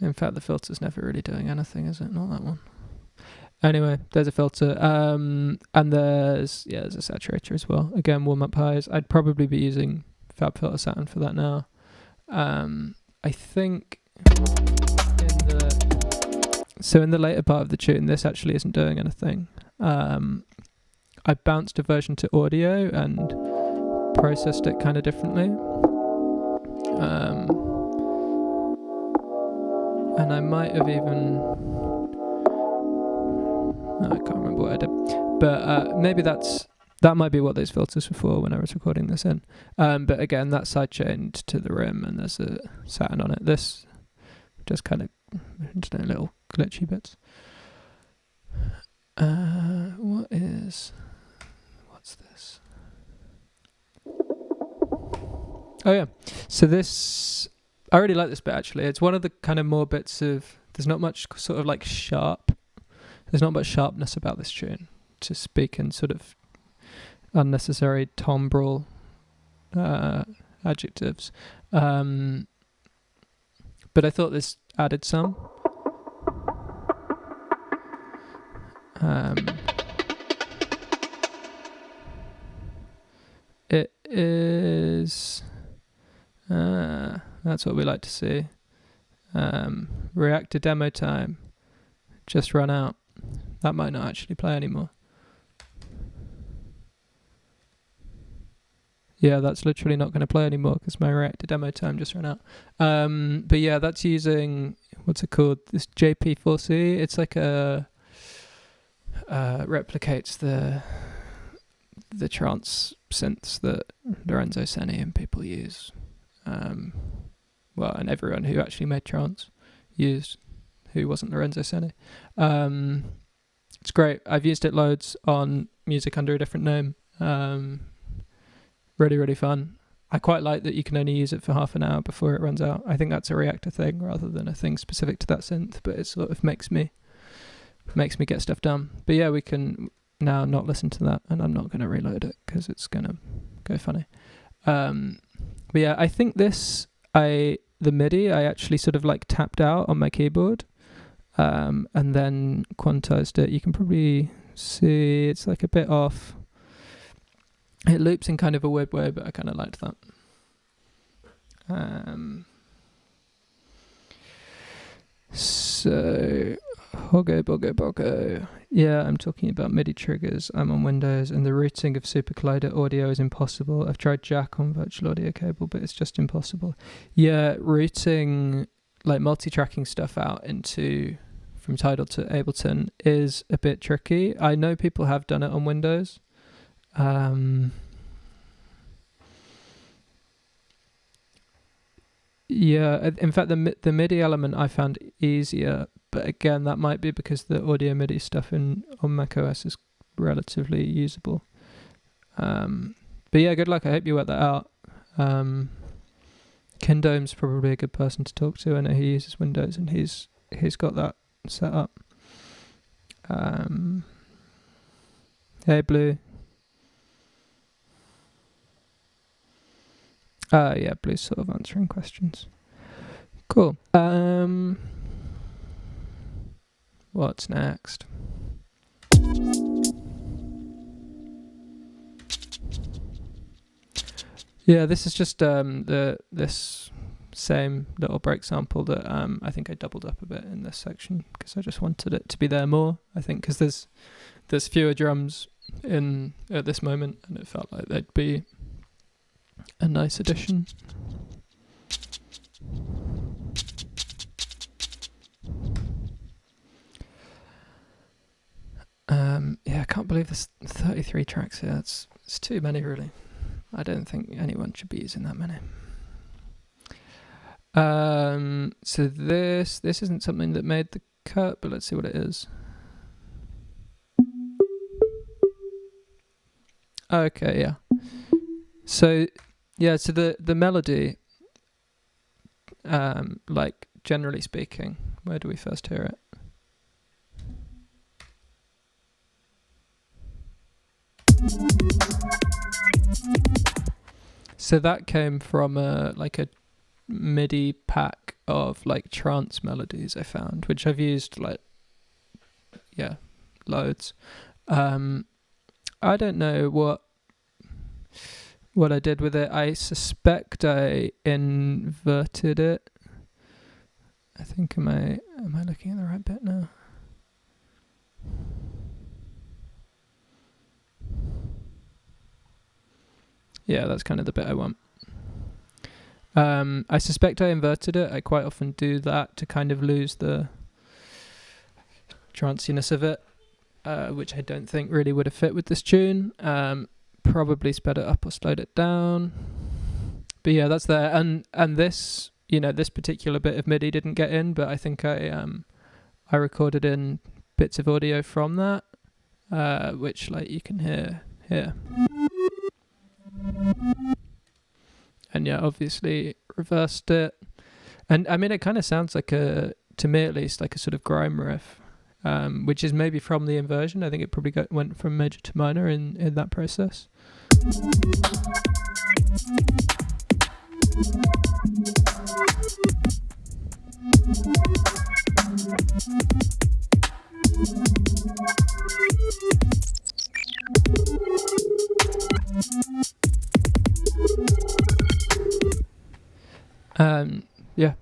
in fact, the filter's never really doing anything, is it? Not that one. Anyway, there's a filter, and there's a saturator as well. Again, warm-up highs. I'd probably be using FabFilter Saturn for that now. I think in the later part of the tune, this actually isn't doing anything. I bounced a version to audio and processed it kind of differently. And I might have even... I can't remember what I did. But maybe that might be what those filters were for when I was recording this in. But again, that's sidechained to the rim and there's a Saturn on it. This just kind of, little glitchy bits. What's this? Oh yeah, so this, I really like this bit actually. It's one of the kind of more bits of, there's not much sort of like there's not much sharpness about this tune, to speak in sort of unnecessary timbrel adjectives. But I thought this added some. It is... that's what we like to see. Reactor demo time. Just run out. That might not actually play anymore. Yeah, that's literally not going to play anymore because my reactor demo time just ran out. But yeah, that's using, what's it called? This JP4C. It's like replicates the trance synths that Lorenzo Senni and people use. And everyone who actually made trance used, who wasn't Lorenzo Senni. It's great. I've used it loads on music under a different name. Really, really fun. I quite like that you can only use it for half an hour before it runs out. I think that's a reactor thing rather than a thing specific to that synth, but it sort of makes me get stuff done. But yeah, we can now not listen to that, and I'm not going to reload it because it's going to go funny. But yeah, I think the MIDI I actually sort of like tapped out on my keyboard, and then quantized it. You can probably see it's like a bit off. It loops in kind of a weird way, but I kind of liked that. So, Hoggo Boggo Boggo. Yeah, I'm talking about MIDI triggers. I'm on Windows, and the routing of Super Collider audio is impossible. I've tried Jack on virtual audio cable, but it's just impossible. Yeah, routing, like multi-tracking stuff out from Tidal to Ableton is a bit tricky. I know people have done it on Windows. Yeah, in fact, the MIDI element I found easier, but again, that might be because the audio MIDI stuff on macOS is relatively usable. But yeah, good luck. I hope you work that out. Kindome's probably a good person to talk to. I know he uses Windows and he's got that set up. Hey, Blue. Yeah, Blue's sort of answering questions. Cool. What's next? Yeah, this is just this same little break sample that I think I doubled up a bit in this section because I just wanted it to be there more. I think because there's fewer drums in at this moment, and it felt like they'd be a nice addition. Yeah, I can't believe there's 33 tracks here. It's too many, really. I don't think anyone should be using that many. So this isn't something that made the cut, but let's see what it is. Okay, yeah. So the melody, like generally speaking, where do we first hear it? So that came from a MIDI pack of like trance melodies I found, which I've used loads. I don't know what I did with it. I suspect I inverted it. I think am I looking at the right bit now? Yeah, that's kind of the bit I want. I suspect I inverted it. I quite often do that to kind of lose the tranciness of it, which I don't think really would have fit with this tune. Probably sped it up or slowed it down. But yeah, that's there. And this, this particular bit of MIDI didn't get in, but I think I recorded in bits of audio from that, which you can hear here. And yeah, obviously reversed it. And I mean, it kind of sounds like to me at least, like a sort of grime riff, which is maybe from the inversion. I think it probably went from major to minor in that process. Yeah,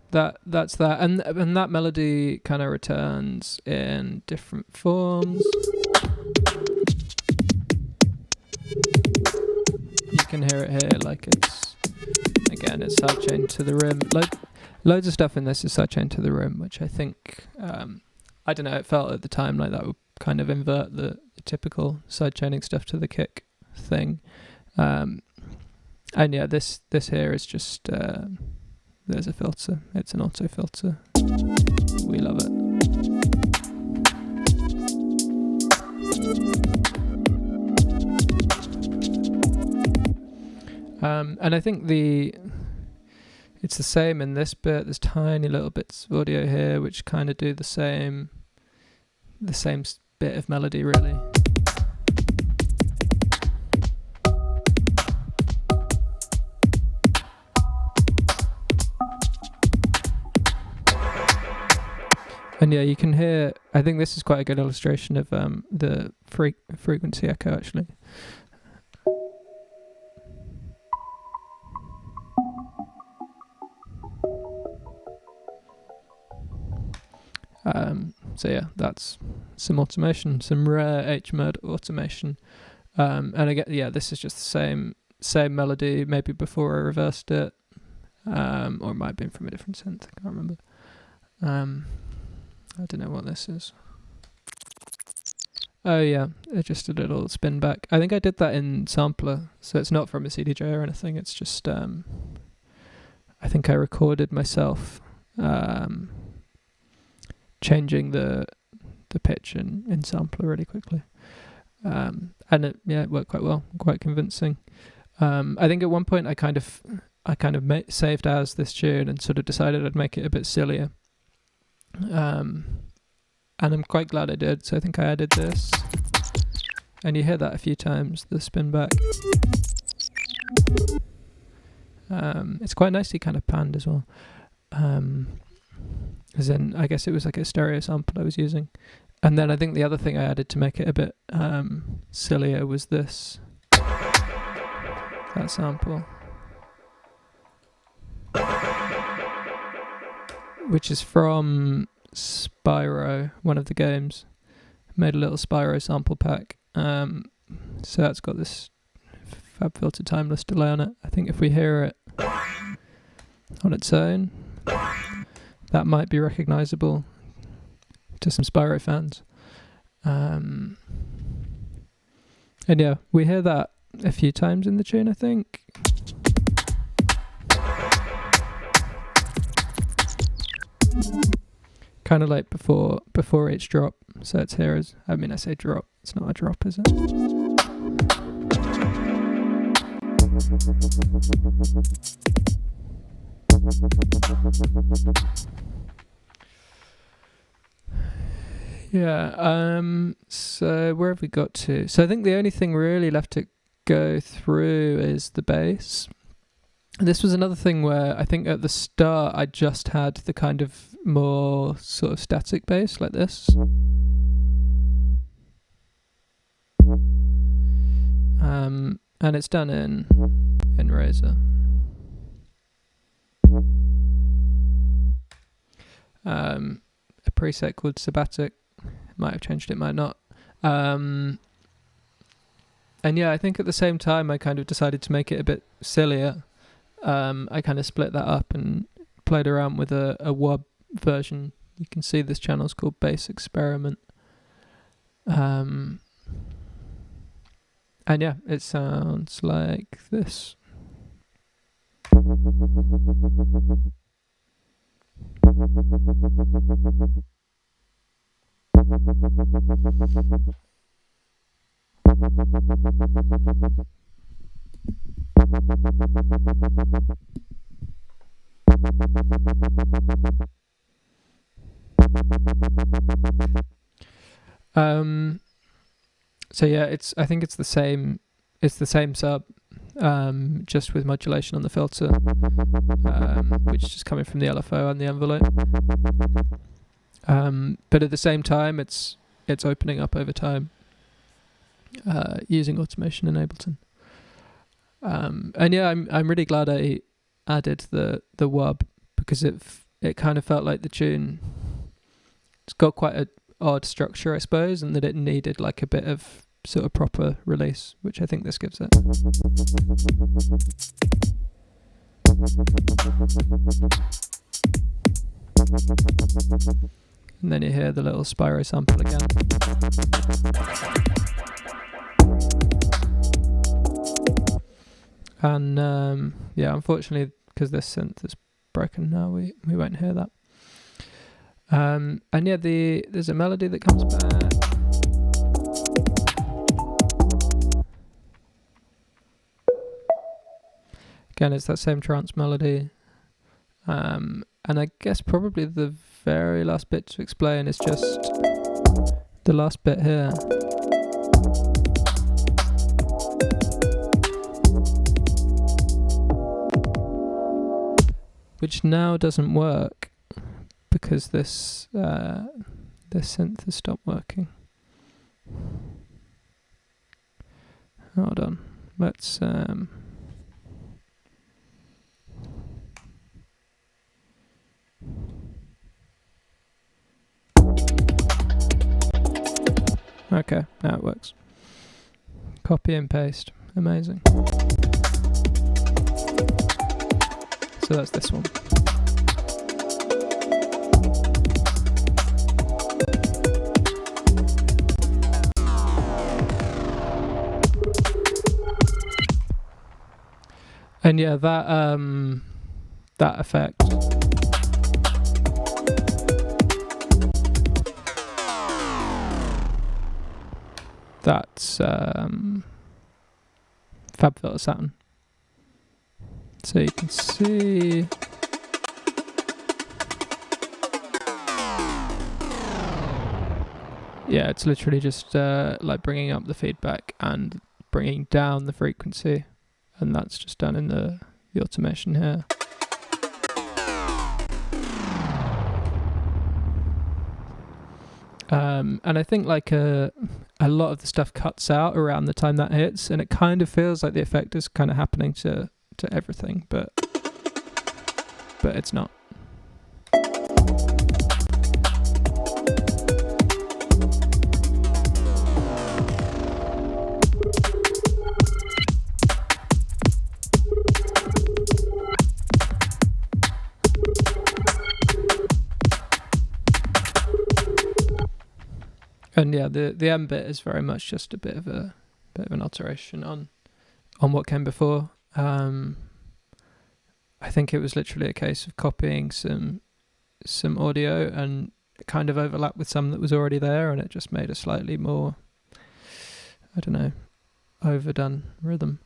that's that, and that melody kind of returns in different forms. You can hear it here, it's sidechained to the rim. Loads of stuff in this is sidechained to the rim, which I think I don't know. It felt at the time like that would kind of invert the typical sidechaining stuff to the kick thing. And yeah, this here is just. There's a filter. It's an auto filter. We love it. And I think it's the same in this bit. There's tiny little bits of audio here which kind of do the same bit of melody, really. And yeah, you can hear, I think this is quite a good illustration of the frequency echo, actually. So yeah, that's some automation, some rare h.murd automation. And again, yeah, this is just the same melody, maybe before I reversed it, or it might have been from a different synth, I can't remember. I don't know what this is. Oh yeah, it's just a little spin back. I think I did that in Sampler, so it's not from a CDJ or anything. It's just I think I recorded myself changing the pitch in Sampler really quickly, and it worked quite well, quite convincing. I think at one point I kind of saved as this tune and sort of decided I'd make it a bit sillier. And I'm quite glad I did. So I think I added this, and you hear that a few times, the spin back. It's quite nicely kind of panned as well. As in, I guess it was like a stereo sample I was using. And then I think the other thing I added to make it a bit sillier was this. That sample. Which is from Spyro, one of the games. Made a little Spyro sample pack. So that's got this FabFilter timeless delay on it. I think if we hear it on its own, that might be recognisable to some Spyro fans. And yeah, we hear that a few times in the tune, I think. Kind of like before each drop. So it's here as, I mean, I say drop, it's not a drop, is it? Yeah, so where have we got to? So I think the only thing really left to go through is the bass. This was another thing where I think at the start I just had the kind of more sort of static bass like this. And it's done in Razor. A preset called Sabbatic. Might have changed it, might not. And yeah, I think at the same time I kind of decided to make it a bit sillier. I kind of split that up and played around with a WUB version. You can see this channel's called Bass Experiment. And yeah, it sounds like this. So yeah, I think it's the same sub, just with modulation on the filter, which is just coming from the LFO and the envelope. But at the same time, it's opening up over time, using automation in Ableton. And yeah, I'm really glad I added the WUB, because it kind of felt like the tune, it's got quite an odd structure, I suppose, and that it needed like a bit of sort of proper release, which I think this gives it. And then you hear the little Spyro sample again. And yeah, unfortunately, because this synth is broken now, we won't hear that. And yeah, there's a melody that comes back. Again, it's that same trance melody. And I guess probably the very last bit to explain is just the last bit here. Which now doesn't work because this synth has stopped working. Hold on, let's okay, now it works. Copy and paste, amazing. So that's this one. And yeah, that effect. That's FabFilter Saturn. So you can see yeah, it's literally just like bringing up the feedback and bringing down the frequency, and that's just done in the automation here. And I think like a lot of the stuff cuts out around the time that hits, and it kind of feels like the effect is kind of happening to everything, but it's not. And yeah, the M bit is very much just a bit of an alteration on what came before. I think it was literally a case of copying some audio and it kind of overlapped with some that was already there, and it just made a slightly more, I don't know, overdone rhythm.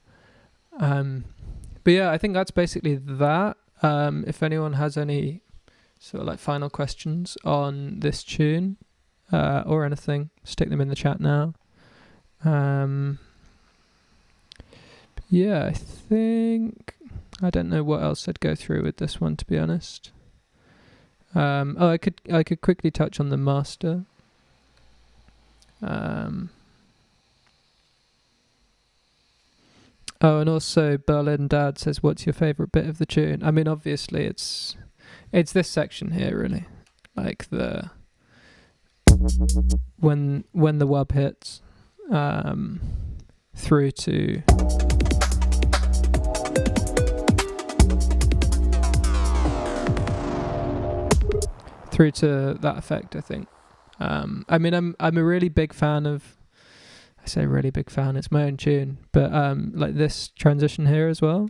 But yeah, I think that's basically that. If anyone has any sort of like final questions on this tune, or anything, stick them in the chat now. Yeah, I think I don't know what else I'd go through with this one, to be honest. I could quickly touch on the master. And also Berlin Dad says, what's your favourite bit of the tune? I mean, obviously it's this section here, really, like the when the wub hits through to that effect, I think. I mean, I'm a really big fan of, I say really big fan, it's my own tune, but like this transition here as well.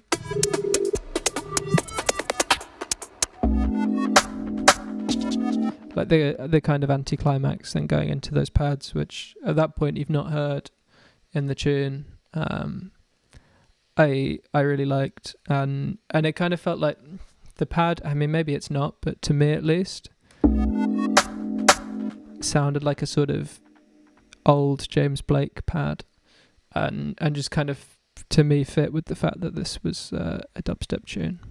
Like the kind of anticlimax then going into those pads, which at that point you've not heard in the tune. I really liked, and it kind of felt like the pad, I mean maybe it's not, but to me at least, sounded like a sort of old James Blake pad, and just kind of to me fit with the fact that this was a dubstep tune,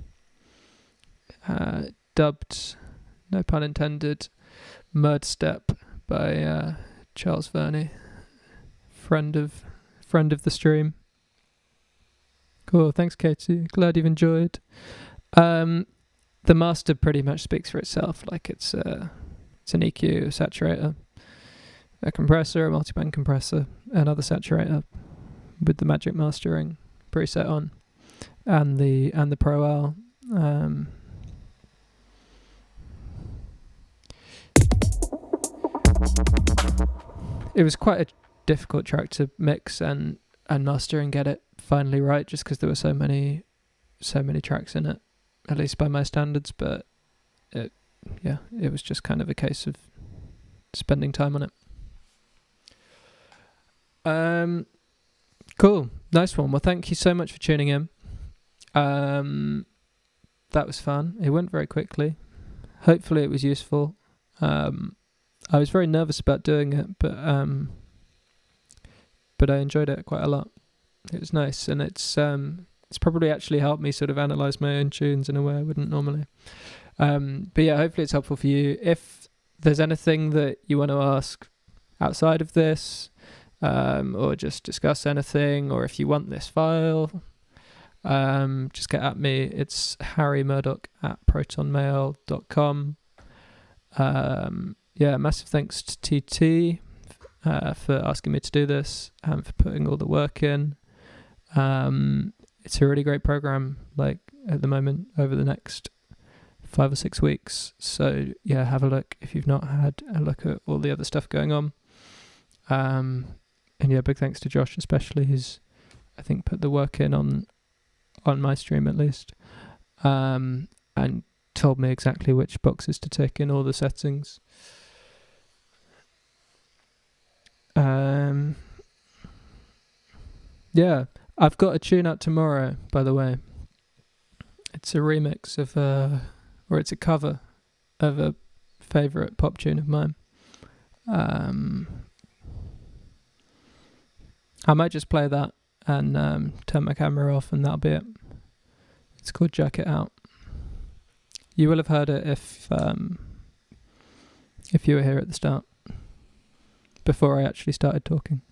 dubbed, no pun intended, hmurd step by Charles Verney, friend of the stream. Cool, thanks Katie, glad you've enjoyed. The master pretty much speaks for itself, like it's an EQ, a saturator, a compressor, a multiband compressor, another saturator with the magic mastering preset on, and the Pro L. It was quite a difficult track to mix and master and get it finally right, just because there were so many tracks in it, at least by my standards. But it was just kind of a case of spending time on it. Cool, nice one. Well, thank you so much for tuning in. That was fun. It went very quickly. Hopefully it was useful. I was very nervous about doing it, but I enjoyed it quite a lot. It was nice, and it's probably actually helped me sort of analyse my own tunes in a way I wouldn't normally. But yeah, hopefully it's helpful for you. If there's anything that you want to ask outside of this, or just discuss anything, or if you want this file, just get at me. It's harrymurdoch@protonmail.com. Yeah, massive thanks to TT for asking me to do this and for putting all the work in. It's a really great program, like at the moment, over the next 5 or 6 weeks. So yeah, have a look if you've not had a look at all the other stuff going on. And yeah, big thanks to Josh especially, who's I think put the work in on on my stream at least, and told me exactly which boxes to tick in all the settings. Yeah, I've got a tune out tomorrow, by the way. It's a remix of or it's a cover of a favourite pop tune of mine. I might just play that and turn my camera off, and that'll be it. It's called Jack It Out. You will have heard it if you were here at the start, before I actually started talking.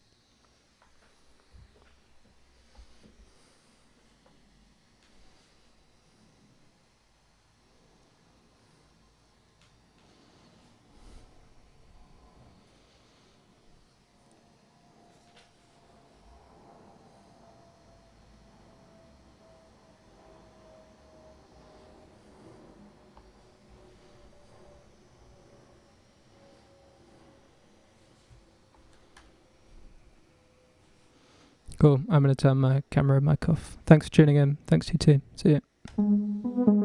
Cool, I'm going to turn my camera mic off. Thanks for tuning in. Thanks, you too. See you.